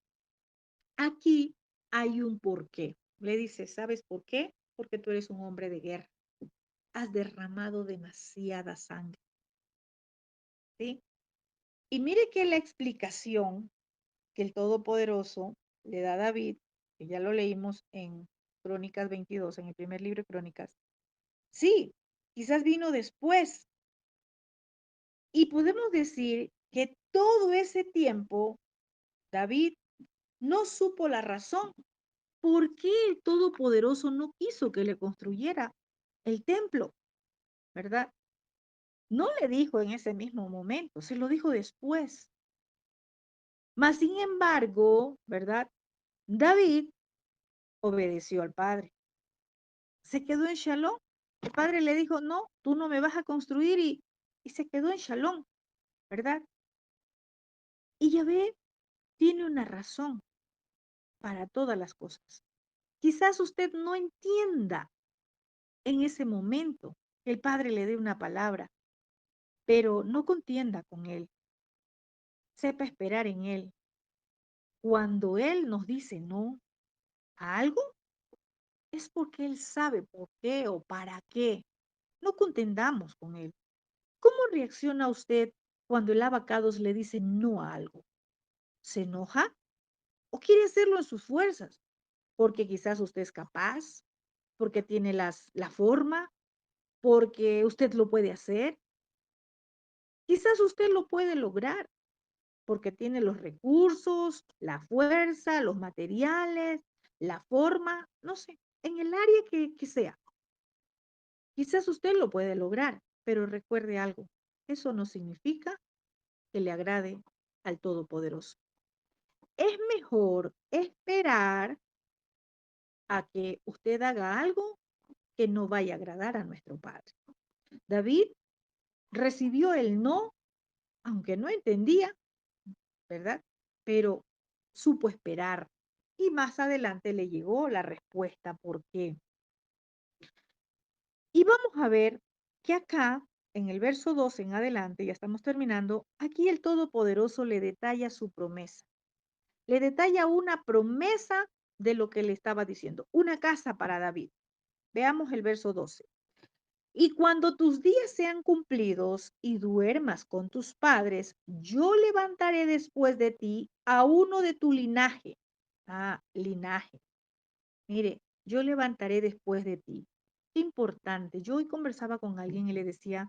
aquí hay un porqué. Le dice, ¿sabes por qué? Porque tú eres un hombre de guerra. Has derramado demasiada sangre, ¿sí? Y mire que la explicación que el Todopoderoso le da a David, que ya lo leímos en Crónicas 22, en el primer libro de Crónicas, sí, quizás vino después. Y podemos decir que todo ese tiempo David no supo la razón por qué el Todopoderoso no quiso que le construyera el templo, ¿verdad? No le dijo en ese mismo momento, se lo dijo después. Mas, sin embargo, ¿verdad? David obedeció al padre. Se quedó en Shalom. El padre le dijo, no, tú no me vas a construir y se quedó en Shalom, ¿verdad? Y Yahvé tiene una razón para todas las cosas. Quizás usted no entienda en ese momento que el padre le dé una palabra, pero no contienda con él. Sepa esperar en él. Cuando él nos dice no a algo, es porque él sabe por qué o para qué. No contendamos con él. ¿Cómo reacciona usted cuando el abacados le dice no a algo? ¿Se enoja o quiere hacerlo en sus fuerzas? Porque quizás usted es capaz, porque tiene la forma, porque usted lo puede hacer. Quizás usted lo puede lograr porque tiene los recursos, la fuerza, los materiales, la forma, no sé, en el área que sea. Quizás usted lo puede lograr, pero recuerde algo, eso no significa que le agrade al Todopoderoso. Es mejor esperar a que usted haga algo que no vaya a agradar a nuestro Padre. David recibió el no, aunque no entendía, ¿verdad? Pero supo esperar. Y más adelante le llegó la respuesta por qué. Y vamos a ver que acá, en el verso 12 en adelante, ya estamos terminando, aquí el Todopoderoso le detalla su promesa. Le detalla una promesa de lo que le estaba diciendo, una casa para David. Veamos el verso 12. Y cuando tus días sean cumplidos y duermas con tus padres, yo levantaré después de ti a uno de tu linaje. Ah, linaje. Mire, yo levantaré después de ti. Qué importante. Yo hoy conversaba con alguien y le decía,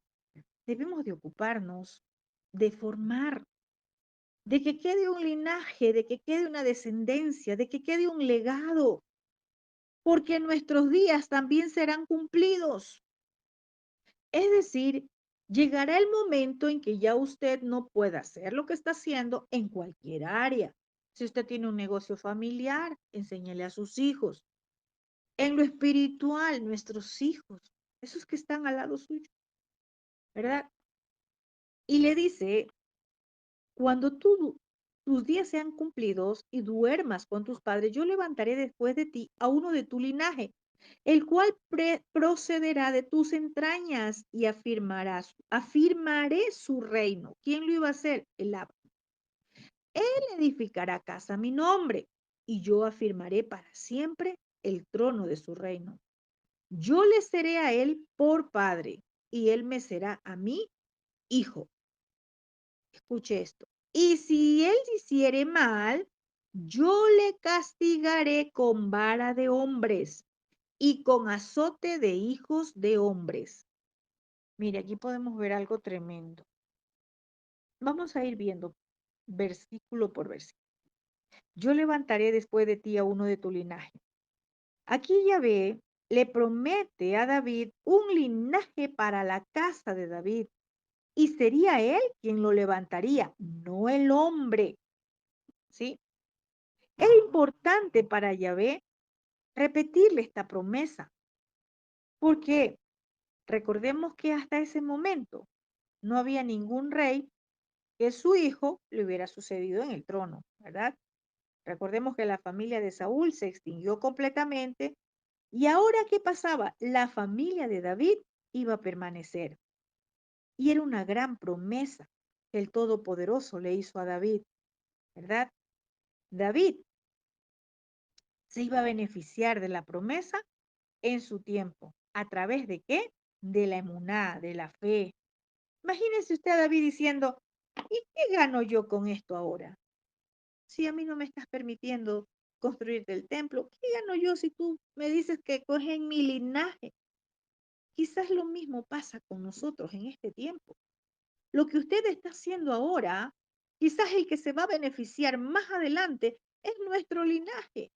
debemos de ocuparnos de formar, de que quede un linaje, de que quede una descendencia, de que quede un legado, porque nuestros días también serán cumplidos. Es decir, llegará el momento en que ya usted no pueda hacer lo que está haciendo en cualquier área. Si usted tiene un negocio familiar, enséñele a sus hijos. En lo espiritual, nuestros hijos, esos que están al lado suyo, ¿verdad? Y le dice, cuando tus días sean cumplidos y duermas con tus padres, yo levantaré después de ti a uno de tu linaje, el cual procederá de tus entrañas y afirmaré su reino. ¿Quién lo iba a hacer? El Abba. Él edificará casa a mi nombre y yo afirmaré para siempre el trono de su reino. Yo le seré a él por padre y él me será a mí hijo. Escuche esto. Y si él hiciere mal, yo le castigaré con vara de hombres y con azote de hijos de hombres. Mire, aquí podemos ver algo tremendo. Vamos a ir viendo versículo por versículo. Yo levantaré después de ti a uno de tu linaje. Aquí Yahvé le promete a David un linaje para la casa de David y sería él quien lo levantaría, no el hombre, ¿sí? Es importante para Yahvé repetirle esta promesa, porque recordemos que hasta ese momento no había ningún rey que su hijo le hubiera sucedido en el trono, ¿verdad? Recordemos que la familia de Saúl se extinguió completamente y ahora, ¿qué pasaba? La familia de David iba a permanecer y era una gran promesa. el Todopoderoso le hizo a David, ¿verdad? David se iba a beneficiar de la promesa en su tiempo. ¿A través de qué? De la emuná, de la fe. Imagínese usted a David diciendo, ¿y qué gano yo con esto ahora? Si a mí no me estás permitiendo construirte el templo, ¿qué gano yo si tú me dices que cogen mi linaje? Quizás lo mismo pasa con nosotros en este tiempo. Lo que usted está haciendo ahora, quizás el que se va a beneficiar más adelante es nuestro linaje,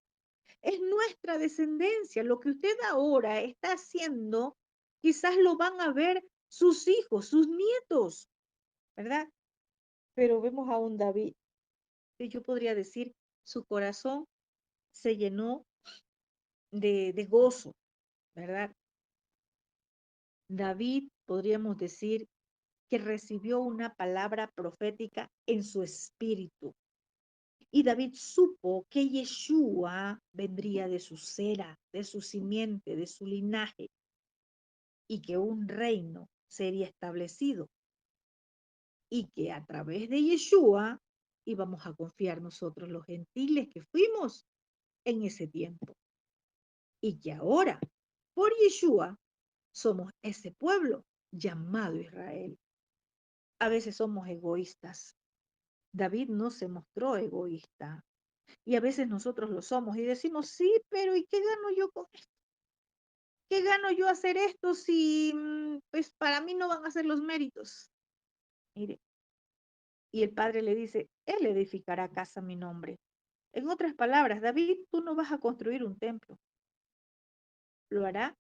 es nuestra descendencia. Lo que usted ahora está haciendo, quizás lo van a ver sus hijos, sus nietos, ¿verdad? Pero vemos a un David, que yo podría decir, su corazón se llenó de gozo, ¿verdad? David, podríamos decir, que recibió una palabra profética en su espíritu. Y David supo que Yeshua vendría de su cera, de su simiente, de su linaje, y que un reino sería establecido, y que a través de Yeshua íbamos a confiar nosotros los gentiles que fuimos en ese tiempo, y que ahora, por Yeshua, somos ese pueblo llamado Israel. A veces somos egoístas. David no se mostró egoísta. Y a veces nosotros lo somos y decimos, sí, pero ¿y qué gano yo con esto? ¿Qué gano yo hacer esto si pues para mí no van a ser los méritos? Mire, y el padre le dice, él edificará casa a mi nombre. En otras palabras, David, tú no vas a construir un templo, lo hará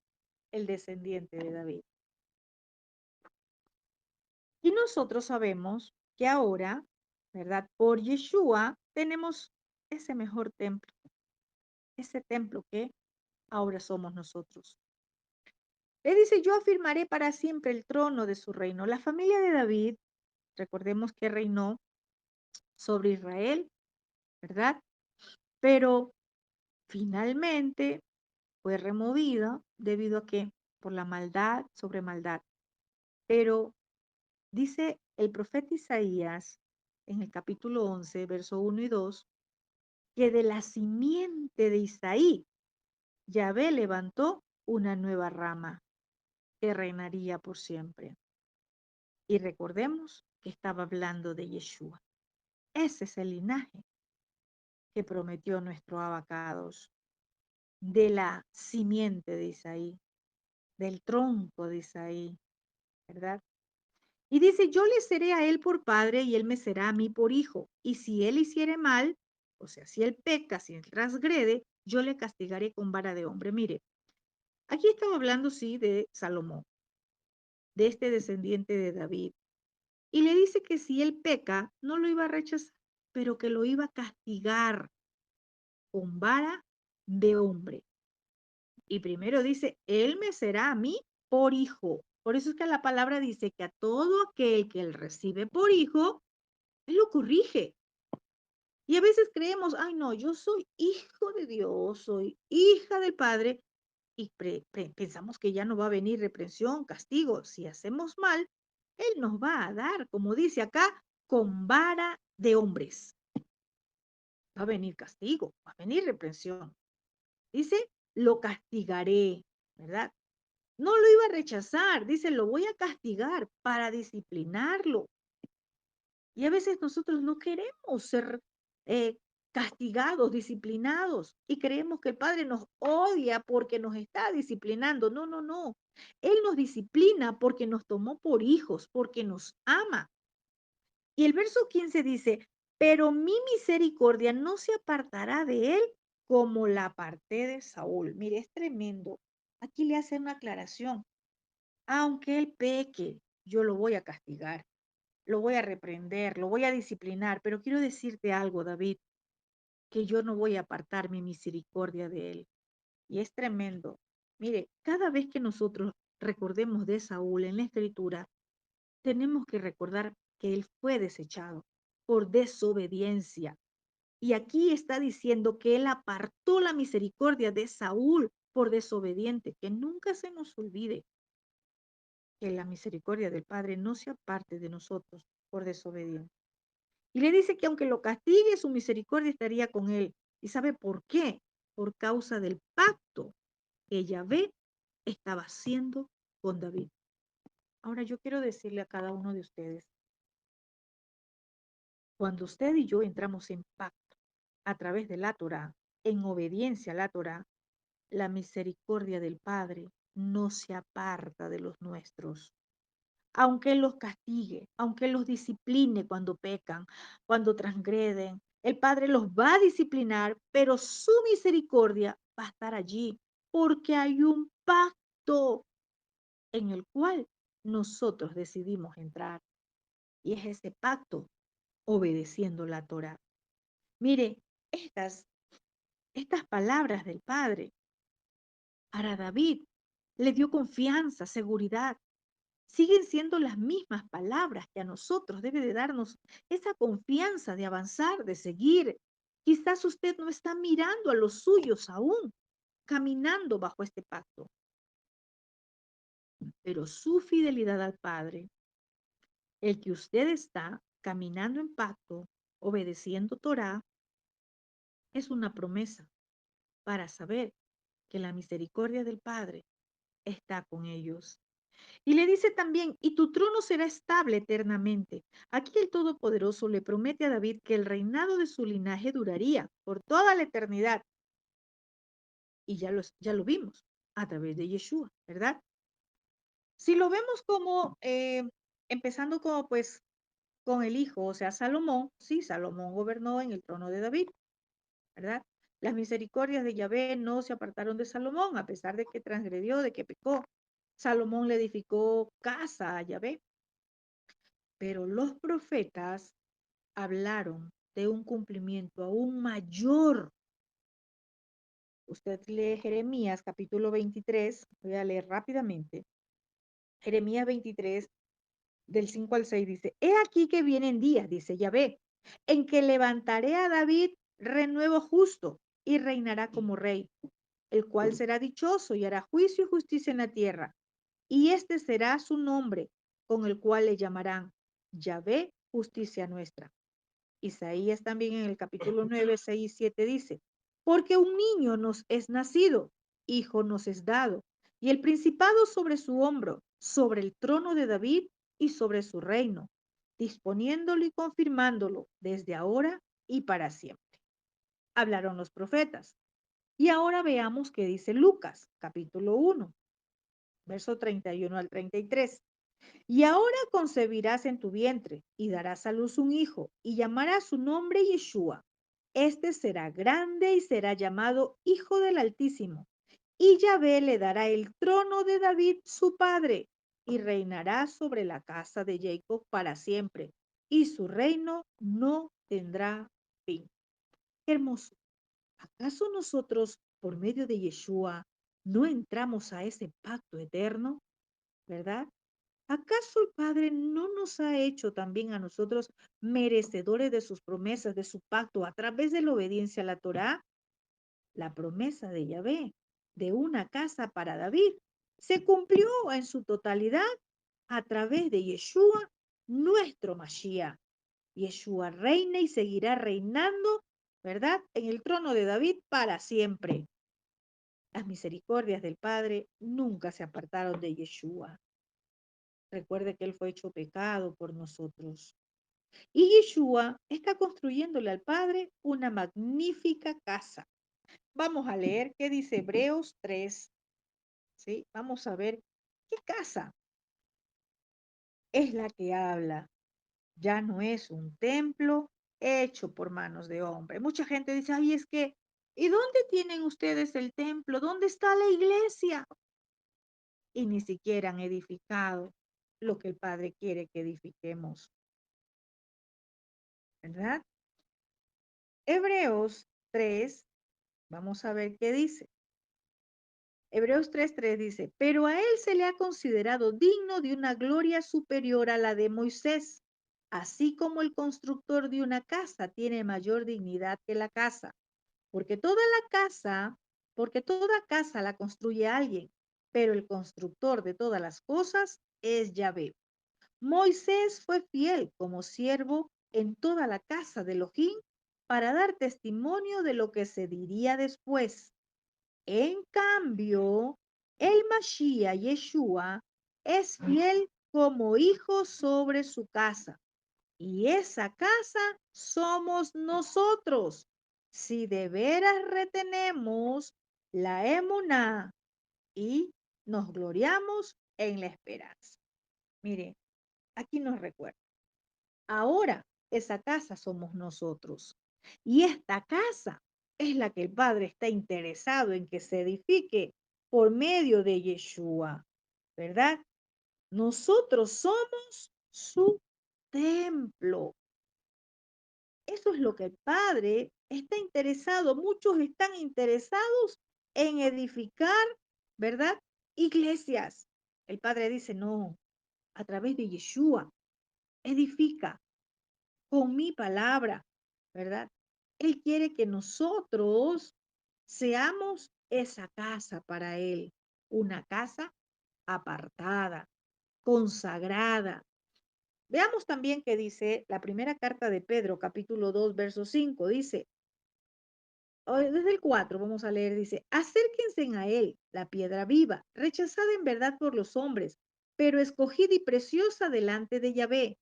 el descendiente de David. Y nosotros sabemos que ahora, ¿verdad? Por Yeshua tenemos ese mejor templo, ese templo que ahora somos nosotros. Le dice, yo afirmaré para siempre el trono de su reino. La familia de David, recordemos que reinó sobre Israel, ¿verdad? Pero finalmente fue removida debido a que por la maldad sobre maldad. Pero dice el profeta Isaías en el capítulo 11, verso 1 y 2, que de la simiente de Isaí, Yahvé levantó una nueva rama que reinaría por siempre. Y recordemos que estaba hablando de Yeshua. Ese es el linaje que prometió nuestro abacados, de la simiente de Isaí, del tronco de Isaí, ¿verdad? Y dice, yo le seré a él por padre y él me será a mí por hijo. Y si él hiciere mal, o sea, si él peca, si él transgrede, yo le castigaré con vara de hombre. Mire, aquí estaba hablando, sí, de Salomón, de este descendiente de David. Y le dice que si él peca, no lo iba a rechazar, pero que lo iba a castigar con vara de hombre. Y primero dice, él me será a mí por hijo. Por eso es que la palabra dice que a todo aquel que él recibe por hijo, él lo corrige. Y a veces creemos, ay no, yo soy hijo de Dios, soy hija del Padre, y pensamos que ya no va a venir reprensión, castigo. Si hacemos mal, Él nos va a dar, como dice acá, con vara de hombres. Va a venir castigo, va a venir reprensión. Dice, lo castigaré, ¿verdad? No lo iba a rechazar, dice, lo voy a castigar para disciplinarlo. Y a veces nosotros no queremos ser eh, castigados, disciplinados, y creemos que el Padre nos odia porque nos está disciplinando. No, no, no. Él nos disciplina porque nos tomó por hijos, porque nos ama. Y el verso 15 dice, pero mi misericordia no se apartará de él como la aparté de Saúl. Mire, es tremendo. Aquí le hace una aclaración. Aunque él peque, yo lo voy a castigar, lo voy a reprender, lo voy a disciplinar, pero quiero decirte algo, David, que yo no voy a apartar mi misericordia de él. Y es tremendo. Mire, cada vez que nosotros recordemos de Saúl en la escritura, tenemos que recordar que él fue desechado por desobediencia. Y aquí está diciendo que él apartó la misericordia de Saúl por desobediente. Que nunca se nos olvide que la misericordia del Padre no se aparte de nosotros por desobediente. Y le dice que aunque lo castigue, su misericordia estaría con él. ¿Y sabe por qué? Por causa del pacto que Yahvé estaba haciendo con David. Ahora yo quiero decirle a cada uno de ustedes, cuando usted y yo entramos en pacto a través de la Torá, en obediencia a la Torá, la misericordia del Padre no se aparta de los nuestros. Aunque Él los castigue, aunque Él los discipline cuando pecan, cuando transgreden, el Padre los va a disciplinar, pero su misericordia va a estar allí, porque hay un pacto en el cual nosotros decidimos entrar. Y es ese pacto obedeciendo la Torah. Mire, estas, estas palabras del Padre para David le dio confianza, seguridad. Siguen siendo las mismas palabras que a nosotros debe de darnos esa confianza de avanzar, de seguir. Quizás usted no está mirando a los suyos aún, caminando bajo este pacto, pero su fidelidad al Padre, el que usted está caminando en pacto, obedeciendo Torah, es una promesa para saber que la misericordia del Padre está con ellos. Y le dice también, y tu trono será estable eternamente. Aquí el Todopoderoso le promete a David que el reinado de su linaje duraría por toda la eternidad. Y ya lo vimos a través de Yeshua, ¿verdad? Si lo vemos como, empezando como pues con el hijo, o sea, Salomón, sí, Salomón gobernó en el trono de David, ¿verdad? Las misericordias de Yahvé no se apartaron de Salomón, a pesar de que transgredió, de que pecó. Salomón le edificó casa a Yahvé. Pero los profetas hablaron de un cumplimiento aún mayor. Usted lee Jeremías capítulo 23, voy a leer rápidamente. Jeremías 23, del 5 al 6 dice, he aquí que vienen días, dice Yahvé, en que levantaré a David renuevo justo y reinará como rey, el cual será dichoso y hará juicio y justicia en la tierra. Y este será su nombre, con el cual le llamarán Yahvé, justicia nuestra. Isaías también en el capítulo 9, 6 y 7 dice, porque un niño nos es nacido, hijo nos es dado, y el principado sobre su hombro, sobre el trono de David y sobre su reino, disponiéndolo y confirmándolo desde ahora y para siempre. Hablaron los profetas. Y ahora veamos qué dice Lucas, capítulo 1, verso 31 al 33. Y ahora concebirás en tu vientre y darás a luz un hijo y llamarás su nombre Yeshua. Este será grande y será llamado Hijo del Altísimo. Y Yahvé le dará el trono de David su padre y reinará sobre la casa de Jacob para siempre. Y su reino no tendrá fin. Qué hermoso. ¿Acaso nosotros, por medio de Yeshua, no entramos a ese pacto eterno? ¿Verdad? ¿Acaso el Padre no nos ha hecho también a nosotros merecedores de sus promesas, de su pacto, a través de la obediencia a la Torá? La promesa de Yahvé, de una casa para David, se cumplió en su totalidad a través de Yeshua, nuestro Mashiach. Yeshua reina y seguirá reinando, ¿verdad? En el trono de David para siempre. Las misericordias del Padre nunca se apartaron de Yeshua. Recuerde que Él fue hecho pecado por nosotros. Y Yeshua está construyéndole al Padre una magnífica casa. Vamos a leer qué dice Hebreos 3. ¿Sí? Vamos a ver qué casa es la que habla. Ya no es un templo hecho por manos de hombre. Mucha gente dice, ay, es que, ¿y dónde tienen ustedes el templo? ¿Dónde está la iglesia? Y ni siquiera han edificado lo que el Padre quiere que edifiquemos, ¿verdad? Hebreos 3, vamos a ver qué dice. Hebreos 3:3 dice, pero a él se le ha considerado digno de una gloria superior a la de Moisés, así como el constructor de una casa tiene mayor dignidad que la casa, porque toda la casa, porque toda casa la construye alguien, pero el constructor de todas las cosas es Yahvé. Moisés fue fiel como siervo en toda la casa de Elohim para dar testimonio de lo que se diría después. En cambio, el Mashiach Yeshua es fiel como hijo sobre su casa. Y esa casa somos nosotros. Si de veras retenemos la emuná y nos gloriamos en la esperanza. Mire, aquí nos recuerda. Ahora esa casa somos nosotros. Y esta casa es la que el Padre está interesado en que se edifique por medio de Yeshua, ¿verdad? Nosotros somos su templo. Eso es lo que el Padre está interesado. Muchos están interesados en edificar, ¿verdad? Iglesias. El Padre dice, no, a través de Yeshua, edifica con mi palabra, ¿verdad? Él quiere que nosotros seamos esa casa para Él, una casa apartada, consagrada. Veamos también qué dice la primera carta de Pedro, capítulo 2, verso 5. Dice, desde el 4 vamos a leer, dice, acérquense a Él, la piedra viva, rechazada en verdad por los hombres, pero escogida y preciosa delante de Yahvé,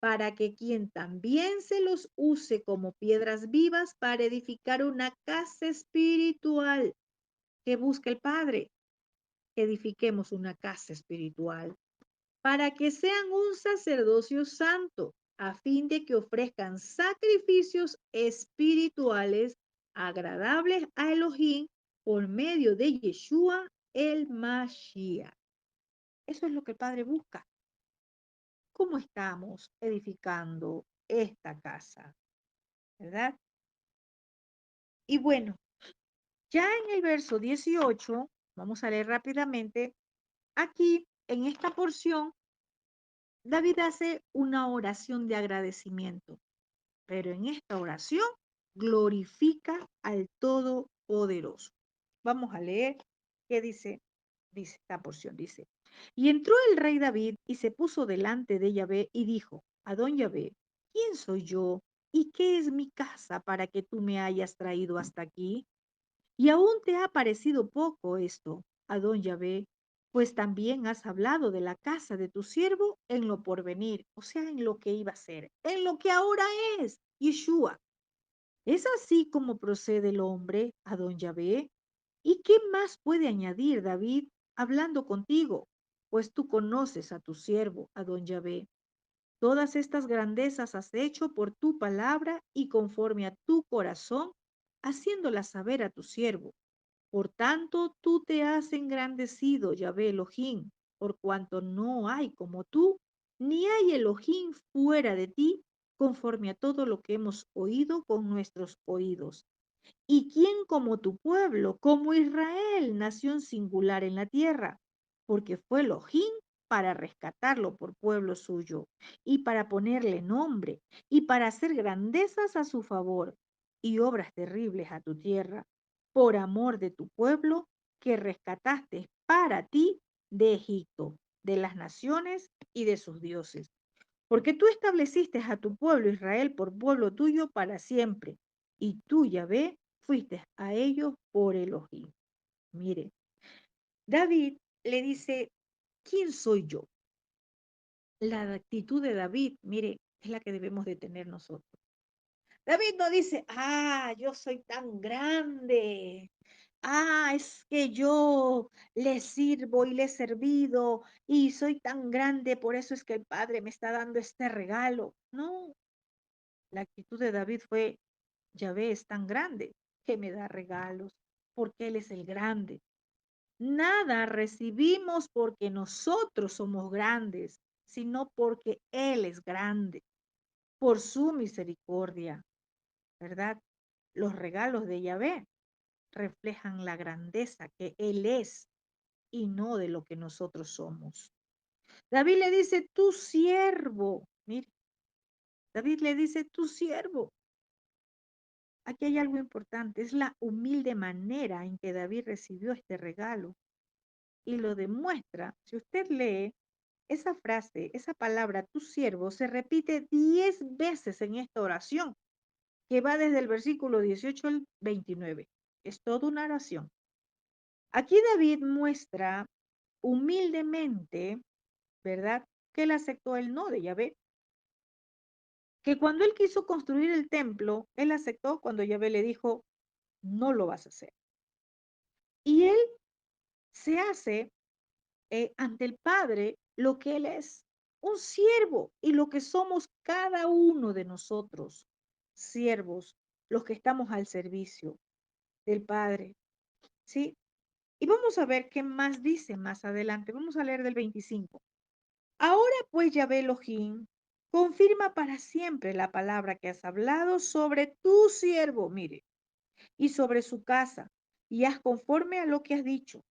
para que quien también se los use como piedras vivas para edificar una casa espiritual que busca el Padre, que edifiquemos una casa espiritual, para que sean un sacerdocio santo, a fin de que ofrezcan sacrificios espirituales agradables a Elohim por medio de Yeshua el Mashiach. Eso es lo que el Padre busca. ¿Cómo estamos edificando esta casa? ¿Verdad? Y bueno, ya en el verso 18, vamos a leer rápidamente, aquí en esta porción, David hace una oración de agradecimiento, pero en esta oración glorifica al Todopoderoso. Vamos a leer qué dice esta porción, dice, y entró el rey David y se puso delante de Yahvé y dijo, Adón Yahvé, ¿quién soy yo y qué es mi casa para que tú me hayas traído hasta aquí? Y aún te ha parecido poco esto, Adón Yahvé, pues también has hablado de la casa de tu siervo en lo porvenir, o sea, en lo que iba a ser, en lo que ahora es, Yeshua. ¿Es así como procede el hombre, Adón Yahvé? ¿Y qué más puede añadir David hablando contigo? Pues tú conoces a tu siervo, Adón Yahvé. Todas estas grandezas has hecho por tu palabra y conforme a tu corazón, haciéndolas saber a tu siervo. Por tanto, tú te has engrandecido, Yahvé Elohim, por cuanto no hay como tú, ni hay Elohim fuera de ti, conforme a todo lo que hemos oído con nuestros oídos. ¿Y quién como tu pueblo, como Israel, nación singular en la tierra? Porque fue Elohim para rescatarlo por pueblo suyo, y para ponerle nombre, y para hacer grandezas a su favor, y obras terribles a tu tierra, por amor de tu pueblo, que rescataste para ti de Egipto, de las naciones y de sus dioses. Porque tú estableciste a tu pueblo Israel por pueblo tuyo para siempre, y tú, Yahvé, fuiste a ellos por Elohim. Mire, David le dice, ¿quién soy yo? La actitud de David, mire, es la que debemos de tener nosotros. David no dice, yo soy tan grande. Es que yo le sirvo y le he servido y soy tan grande, por eso es que el Padre me está dando este regalo. No, la actitud de David fue, Yahvé es tan grande que me da regalos, porque Él es el grande. Nada recibimos porque nosotros somos grandes, sino porque Él es grande, por su misericordia, ¿verdad? Los regalos de Yahvé reflejan la grandeza que Él es y no de lo que nosotros somos. David le dice, tu siervo, mire, David le dice, tu siervo. Aquí hay algo importante, es la humilde manera en que David recibió este regalo y lo demuestra. Si usted lee Esa frase, esa palabra, tu siervo, se repite 10 veces en esta oración, que va desde el versículo 18 al 29. Es toda una oración. Aquí David muestra humildemente, ¿verdad?, que él aceptó el no de Yahvé, que cuando él quiso construir el templo, él aceptó cuando Yahvé le dijo, no lo vas a hacer. Y él se hace ante el Padre lo que él es, un siervo, y lo que somos cada uno de nosotros, siervos, los que estamos al servicio del Padre, ¿sí? Y vamos a ver qué más dice más adelante. Vamos a leer del 25. Ahora pues, Yahvé Elohim, confirma para siempre la palabra que has hablado sobre tu siervo, mire, y sobre su casa, y haz conforme a lo que has dicho.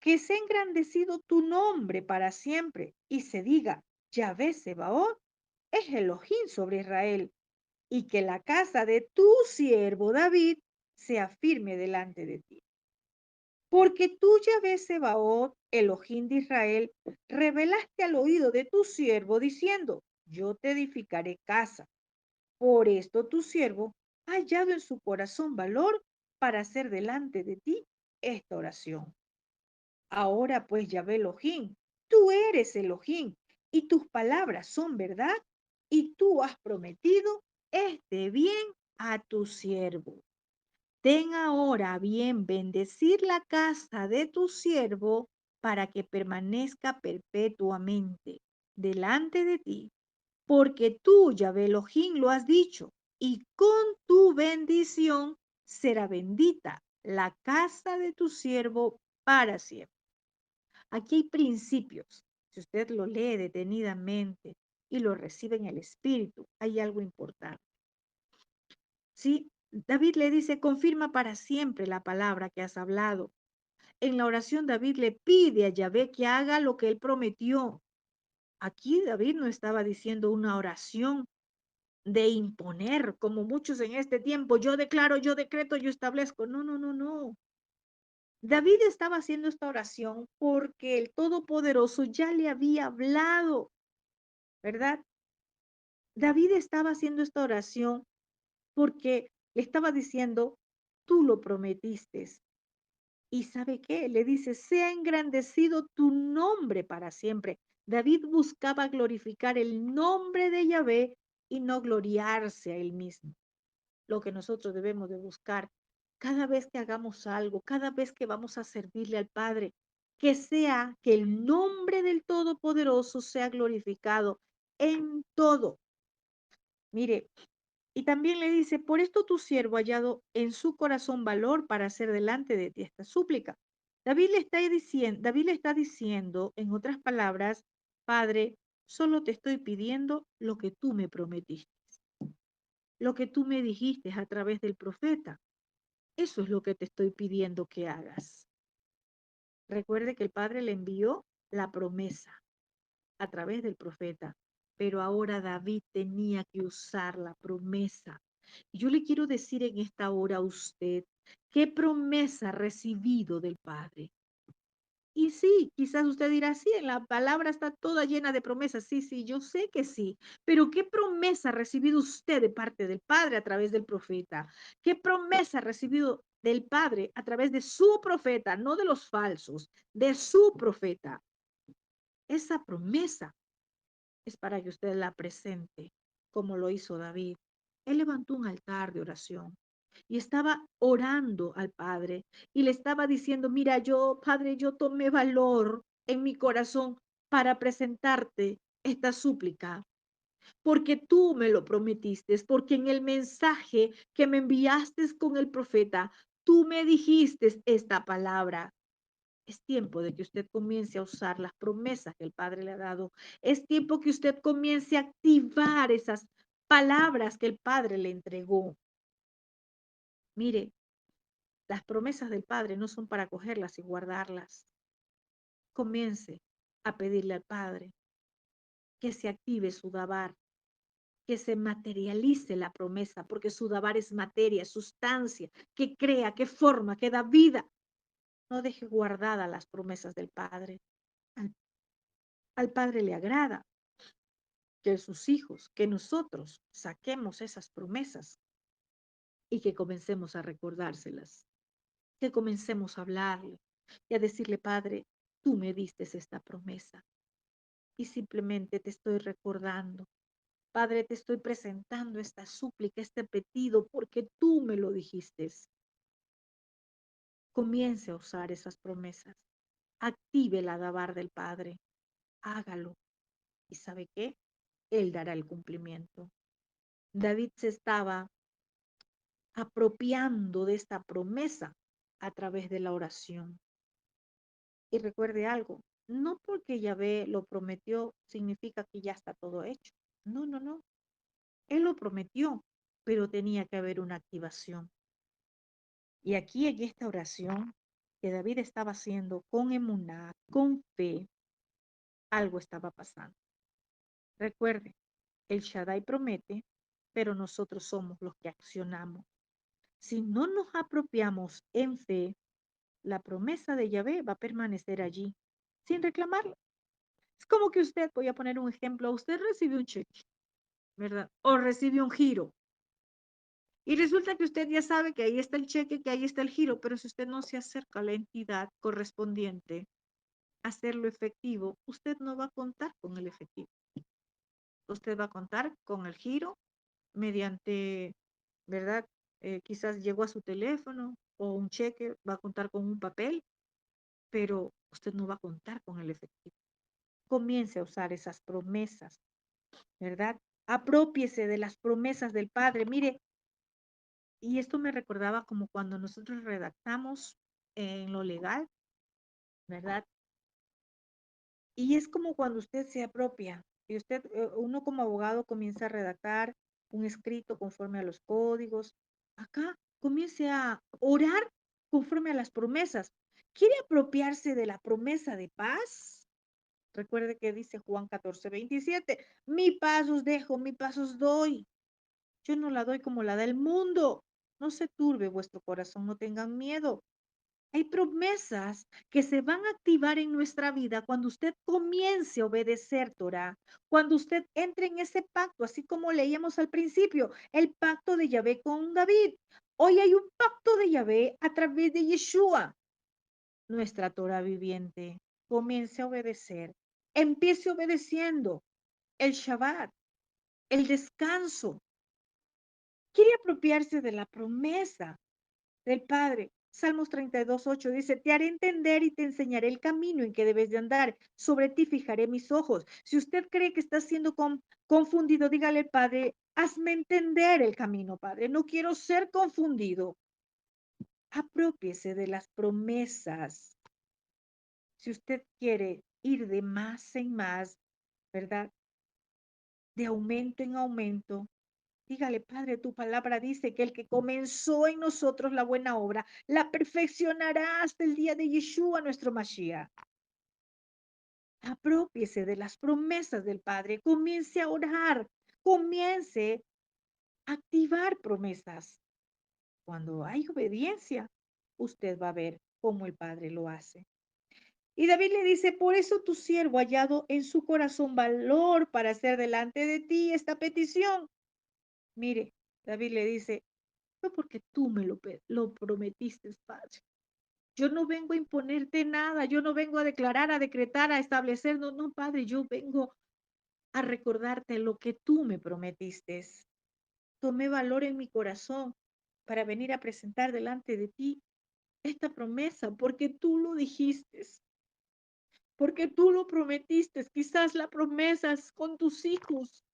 Que sea engrandecido tu nombre para siempre, y se diga, Yahvé Sebaot es Elohim sobre Israel, y que la casa de tu siervo David sea firme delante de ti. Porque tú, Yahvé Sebaot, Elohim de Israel, revelaste al oído de tu siervo diciendo, yo te edificaré casa. Por esto tu siervo ha hallado en su corazón valor para hacer delante de ti esta oración. Ahora pues, Yahvé Elohim, tú eres Elohim, y tus palabras son verdad, y tú has prometido este bien a tu siervo. Ten ahora a bien bendecir la casa de tu siervo para que permanezca perpetuamente delante de ti, porque tú, Yahvé Elohim, lo has dicho, y con tu bendición será bendita la casa de tu siervo para siempre. Aquí hay principios. Si usted lo lee detenidamente y lo recibe en el espíritu, hay algo importante. ¿Sí? David le dice, confirma para siempre la palabra que has hablado. En la oración David le pide a Yahvé que haga lo que él prometió. Aquí David no estaba diciendo una oración de imponer, como muchos en este tiempo, yo declaro, yo decreto, yo establezco. No, no, no, no. David estaba haciendo esta oración porque el Todopoderoso ya le había hablado, ¿verdad? David estaba haciendo esta oración porque le estaba diciendo, tú lo prometiste. ¿Y sabe qué? Le dice, sea engrandecido tu nombre para siempre. David buscaba glorificar el nombre de Yahvé y no gloriarse a él mismo. Lo que nosotros debemos de buscar cada vez que hagamos algo, cada vez que vamos a servirle al Padre, que sea que el nombre del Todopoderoso sea glorificado en todo. Mire, y también le dice, por esto tu siervo ha hallado en su corazón valor para hacer delante de ti esta súplica. David le está diciendo, en otras palabras, Padre, solo te estoy pidiendo lo que tú me prometiste, lo que tú me dijiste a través del profeta. Eso es lo que te estoy pidiendo que hagas. Recuerde que el Padre le envió la promesa a través del profeta, pero ahora David tenía que usar la promesa. Y yo le quiero decir en esta hora a usted, ¿qué promesa ha recibido del Padre? Y sí, quizás usted dirá, sí, en la palabra está toda llena de promesas. Sí, sí, yo sé que sí. Pero ¿qué promesa ha recibido usted de parte del Padre a través del profeta? ¿Qué promesa ha recibido del Padre a través de su profeta, no de los falsos, de su profeta? Esa promesa es para que usted la presente, como lo hizo David. Él levantó un altar de oración y estaba orando al Padre y le estaba diciendo, mira, yo, Padre, yo tomé valor en mi corazón para presentarte esta súplica, porque tú me lo prometiste, porque en el mensaje que me enviaste con el profeta, tú me dijiste esta palabra. Es tiempo de que usted comience a usar las promesas que el Padre le ha dado. Es tiempo que usted comience a activar esas palabras que el Padre le entregó. Mire, las promesas del Padre no son para cogerlas y guardarlas. Comience a pedirle al Padre que se active su dabar, que se materialice la promesa, porque su dabar es materia, sustancia, que crea, que forma, que da vida. No deje guardadas las promesas del Padre. Al Padre le agrada que sus hijos, que nosotros saquemos esas promesas y que comencemos a recordárselas, que comencemos a hablarle y a decirle, Padre, tú me diste esta promesa y simplemente te estoy recordando. Padre, te estoy presentando esta súplica, este pedido, porque tú me lo dijiste. Comience a usar esas promesas. Active la dabar del Padre. Hágalo. ¿Y sabe qué? Él dará el cumplimiento. David se estaba apropiando de esta promesa a través de la oración. Y recuerde algo, no porque Yahvé lo prometió significa que ya está todo hecho. No, no, no. Él lo prometió, pero tenía que haber una activación. Y aquí en esta oración que David estaba haciendo con emuná, con fe, algo estaba pasando. Recuerde, el Shaddai promete, pero nosotros somos los que accionamos. Si no nos apropiamos en fe, la promesa de Yahvé va a permanecer allí, sin reclamarla. Es como que usted, voy a poner un ejemplo, usted recibe un cheque, ¿verdad? O recibe un giro. Y resulta que usted ya sabe que ahí está el cheque, que ahí está el giro, pero si usted no se acerca a la entidad correspondiente a hacerlo efectivo, usted no va a contar con el efectivo. Usted va a contar con el giro mediante, ¿verdad? Quizás llegó a su teléfono o un cheque, va a contar con un papel, pero usted no va a contar con el efectivo. Comience a usar esas promesas, ¿verdad? Apropiese de las promesas del Padre. Mire, y esto me recordaba como cuando nosotros redactamos en lo legal, ¿verdad? Y es como cuando usted se apropia y usted, uno como abogado comienza a redactar un escrito conforme a los códigos. Acá comience a orar conforme a las promesas. ¿Quiere apropiarse de la promesa de paz? Recuerde que dice Juan 14:27, mi paz os dejo, mi paz os doy. Yo no la doy como la da el mundo. No se turbe vuestro corazón, no tengan miedo. Hay promesas que se van a activar en nuestra vida cuando usted comience a obedecer Torah, cuando usted entre en ese pacto, así como leíamos al principio, el pacto de Yahvé con David. Hoy hay un pacto de Yahvé a través de Yeshua, nuestra Torah viviente. Comience a obedecer, empiece obedeciendo el Shabbat, el descanso. Quiere apropiarse de la promesa del Padre. Salmos 32:8 dice, te haré entender y te enseñaré el camino en que debes de andar. Sobre ti fijaré mis ojos. Si usted cree que está siendo confundido, dígale, Padre, hazme entender el camino, Padre. No quiero ser confundido. Apropiese de las promesas. Si usted quiere ir de más en más, ¿verdad? De aumento en aumento, dígale, Padre, tu palabra dice que el que comenzó en nosotros la buena obra, la perfeccionará hasta el día de Yeshua, nuestro Mashiach. Apropiese de las promesas del Padre, comience a orar, comience a activar promesas. Cuando hay obediencia, usted va a ver cómo el Padre lo hace. Y David le dice, por eso tu siervo ha hallado en su corazón valor para hacer delante de ti esta petición. Mire, David le dice, fue porque tú me lo prometiste, Padre. Yo no vengo a imponerte nada, yo no vengo a declarar, a decretar, a establecer, no, no, Padre, yo vengo a recordarte lo que tú me prometiste. Tomé valor en mi corazón para venir a presentar delante de ti esta promesa, porque tú lo dijiste, porque tú lo prometiste. Quizás la promesa es con tus hijos.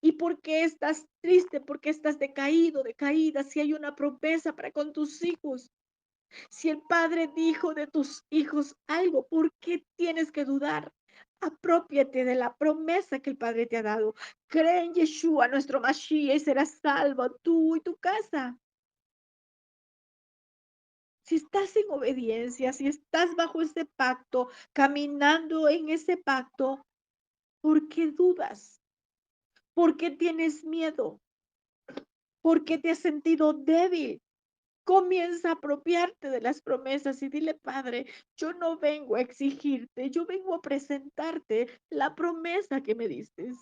¿Y por qué estás triste? ¿Por qué estás decaído, decaída? Si hay una promesa para con tus hijos. Si el Padre dijo de tus hijos algo, ¿por qué tienes que dudar? Apropiate de la promesa que el Padre te ha dado. Cree en Yeshua, nuestro Mashiach, y serás salvo tú y tu casa. Si estás en obediencia, si estás bajo ese pacto, caminando en ese pacto, ¿por qué dudas? ¿Por qué tienes miedo? ¿Por qué te has sentido débil? Comienza a apropiarte de las promesas y dile, Padre, yo no vengo a exigirte, yo vengo a presentarte la promesa que me diste.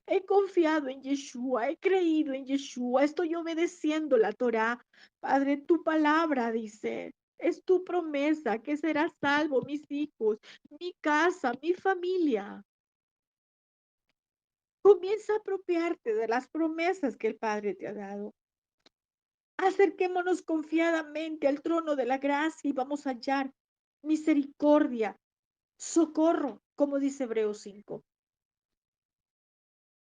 He confiado en Yeshua, he creído en Yeshua, estoy obedeciendo la Torá. Padre, tu palabra dice, es tu promesa que será salvo mis hijos, mi casa, mi familia. Comienza a apropiarte de las promesas que el Padre te ha dado. Acerquémonos confiadamente al trono de la gracia y vamos a hallar misericordia, socorro, como dice Hebreos 5.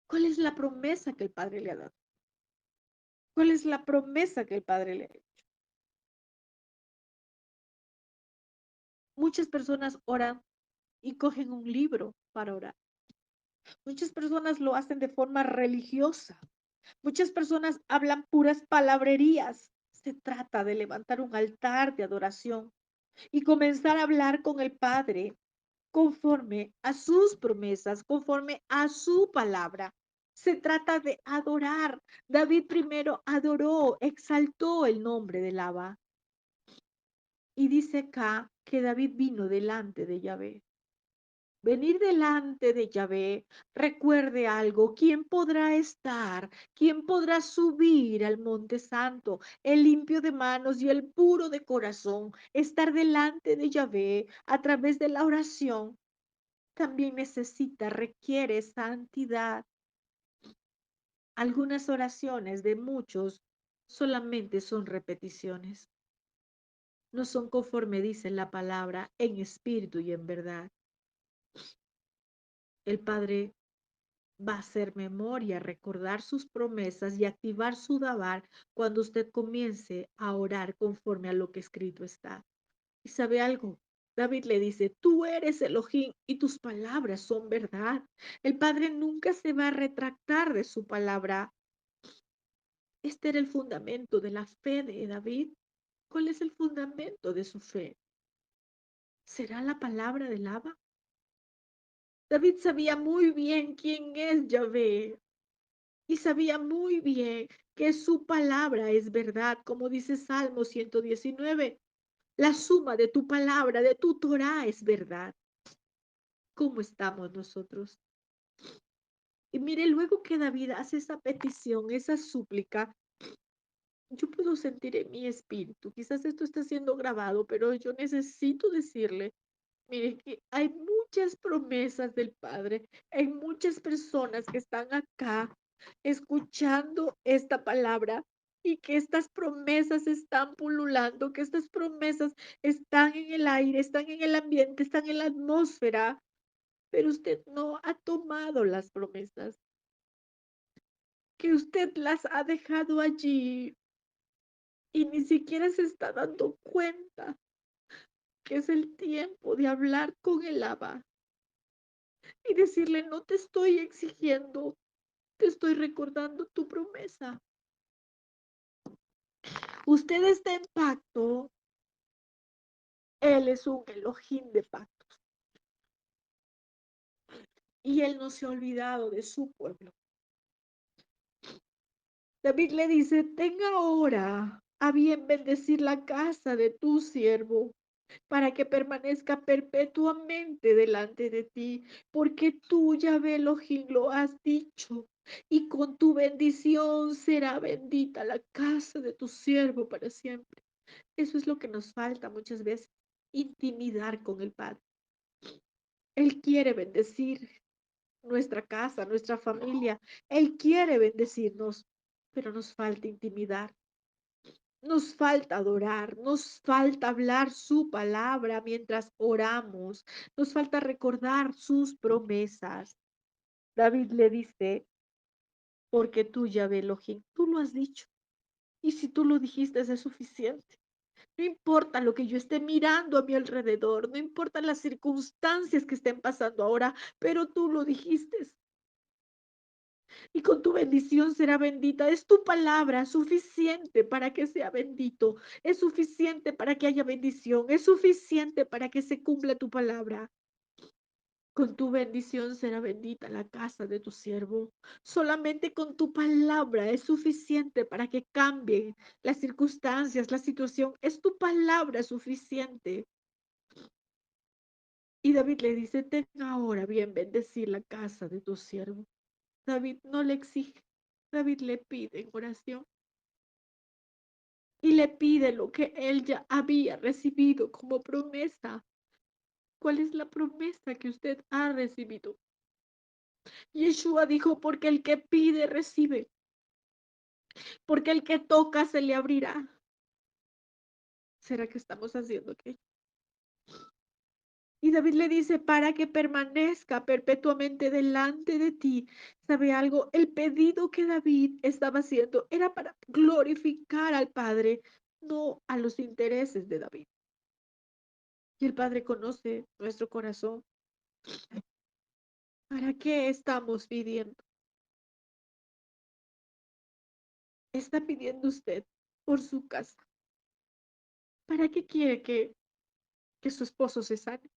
¿Cuál es la promesa que el Padre le ha dado? ¿Cuál es la promesa que el Padre le ha dado? Muchas personas oran y cogen un libro para orar. Muchas personas lo hacen de forma religiosa. Muchas personas hablan puras palabrerías. Se trata de levantar un altar de adoración y comenzar a hablar con el Padre conforme a sus promesas, conforme a su palabra. Se trata de adorar. David primero adoró, exaltó el nombre de Abba. Y dice acá que David vino delante de Yahvé. Venir delante de Yahvé, recuerde algo, ¿quién podrá estar? ¿Quién podrá subir al monte santo? El limpio de manos y el puro de corazón, estar delante de Yahvé a través de la oración, también requiere santidad. Algunas oraciones de muchos solamente son repeticiones, no son conforme dice la palabra en espíritu y en verdad. El Padre va a hacer memoria, recordar sus promesas y activar su dabar cuando usted comience a orar conforme a lo que escrito está. ¿Y sabe algo? David le dice, tú eres Elohim y tus palabras son verdad. El Padre nunca se va a retractar de su palabra. Este era el fundamento de la fe de David. ¿Cuál es el fundamento de su fe? ¿Será la palabra del Abba? David sabía muy bien quién es Yahvé y sabía muy bien que su palabra es verdad, como dice Salmo 119. La suma de tu palabra, de tu Torah es verdad. ¿Cómo estamos nosotros? Y mire, luego que David hace esa petición, esa súplica, yo puedo sentir en mi espíritu, quizás esto está siendo grabado, pero yo necesito decirle, mire, que hay muchas promesas del Padre, hay muchas personas que están acá escuchando esta palabra y que estas promesas están pululando, que estas promesas están en el aire, están en el ambiente, están en la atmósfera, pero usted no ha tomado las promesas, que usted las ha dejado allí y ni siquiera se está dando cuenta que es el tiempo de hablar con el Abba y decirle, no te estoy exigiendo, te estoy recordando tu promesa. Usted está en pacto, Él es un Elohim de pactos y Él no se ha olvidado de su pueblo. David le dice, tenga ahora a bien bendecir la casa de tu siervo para que permanezca perpetuamente delante de ti, porque tú, Yahvé Elohim, lo has dicho, y con tu bendición será bendita la casa de tu siervo para siempre. Eso es lo que nos falta muchas veces, intimidar con el Padre. Él quiere bendecir nuestra casa, nuestra familia. Él quiere bendecirnos, pero nos falta intimidar. Nos falta adorar, nos falta hablar su palabra mientras oramos, nos falta recordar sus promesas. David le dice, porque tú, Yahvé Elohim, tú lo has dicho. Y si tú lo dijiste, es suficiente. No importa lo que yo esté mirando a mi alrededor, no importa las circunstancias que estén pasando ahora, pero tú lo dijiste. Y con tu bendición será bendita. Es tu palabra suficiente para que sea bendito. Es suficiente para que haya bendición. Es suficiente para que se cumpla tu palabra. Con tu bendición será bendita la casa de tu siervo. Solamente con tu palabra es suficiente para que cambien las circunstancias, la situación. Es tu palabra suficiente. Y David le dice, ten ahora bien bendecir la casa de tu siervo. David no le exige, David le pide en oración y le pide lo que él ya había recibido como promesa. ¿Cuál es la promesa que usted ha recibido? Yeshua dijo, porque el que pide recibe, porque el que toca se le abrirá. ¿Será que estamos haciendo aquello? Y David le dice, para que permanezca perpetuamente delante de ti. ¿Sabe algo? El pedido que David estaba haciendo era para glorificar al Padre, no a los intereses de David. Y el Padre conoce nuestro corazón. ¿Para qué estamos pidiendo? Está pidiendo usted por su casa. ¿Para qué quiere que su esposo se sane?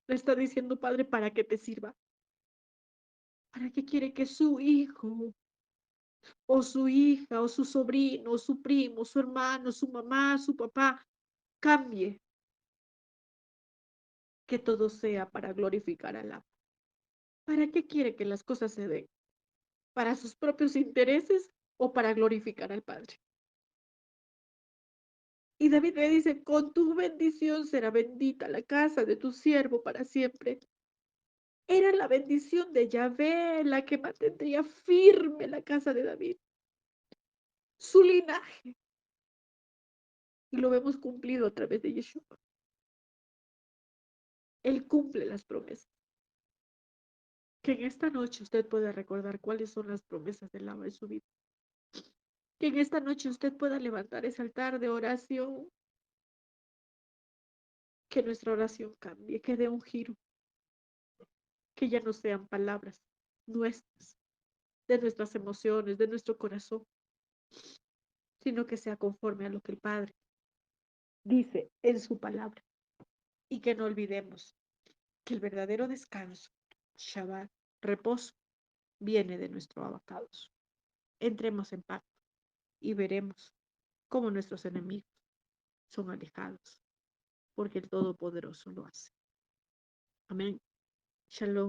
Le está diciendo, Padre, para que te sirva. ¿Para qué quiere que su hijo o su hija o su sobrino o su primo, su hermano, su mamá, su papá cambie? Que todo sea para glorificar al Abba. ¿Para qué quiere que las cosas se den? ¿Para sus propios intereses o para glorificar al Padre? Y David le dice, con tu bendición será bendita la casa de tu siervo para siempre. Era la bendición de Yahvé la que mantendría firme la casa de David, su linaje. Y lo vemos cumplido a través de Yeshua. Él cumple las promesas. Que en esta noche usted pueda recordar cuáles son las promesas del Abba en su vida. Que en esta noche usted pueda levantar ese altar de oración. Que nuestra oración cambie, que dé un giro. Que ya no sean palabras nuestras, de nuestras emociones, de nuestro corazón, sino que sea conforme a lo que el Padre dice en su palabra. Y que no olvidemos que el verdadero descanso, Shabbat, reposo, viene de nuestro abacados. Entremos en paz y veremos cómo nuestros enemigos son alejados, porque el Todopoderoso lo hace. Amén. Shalom.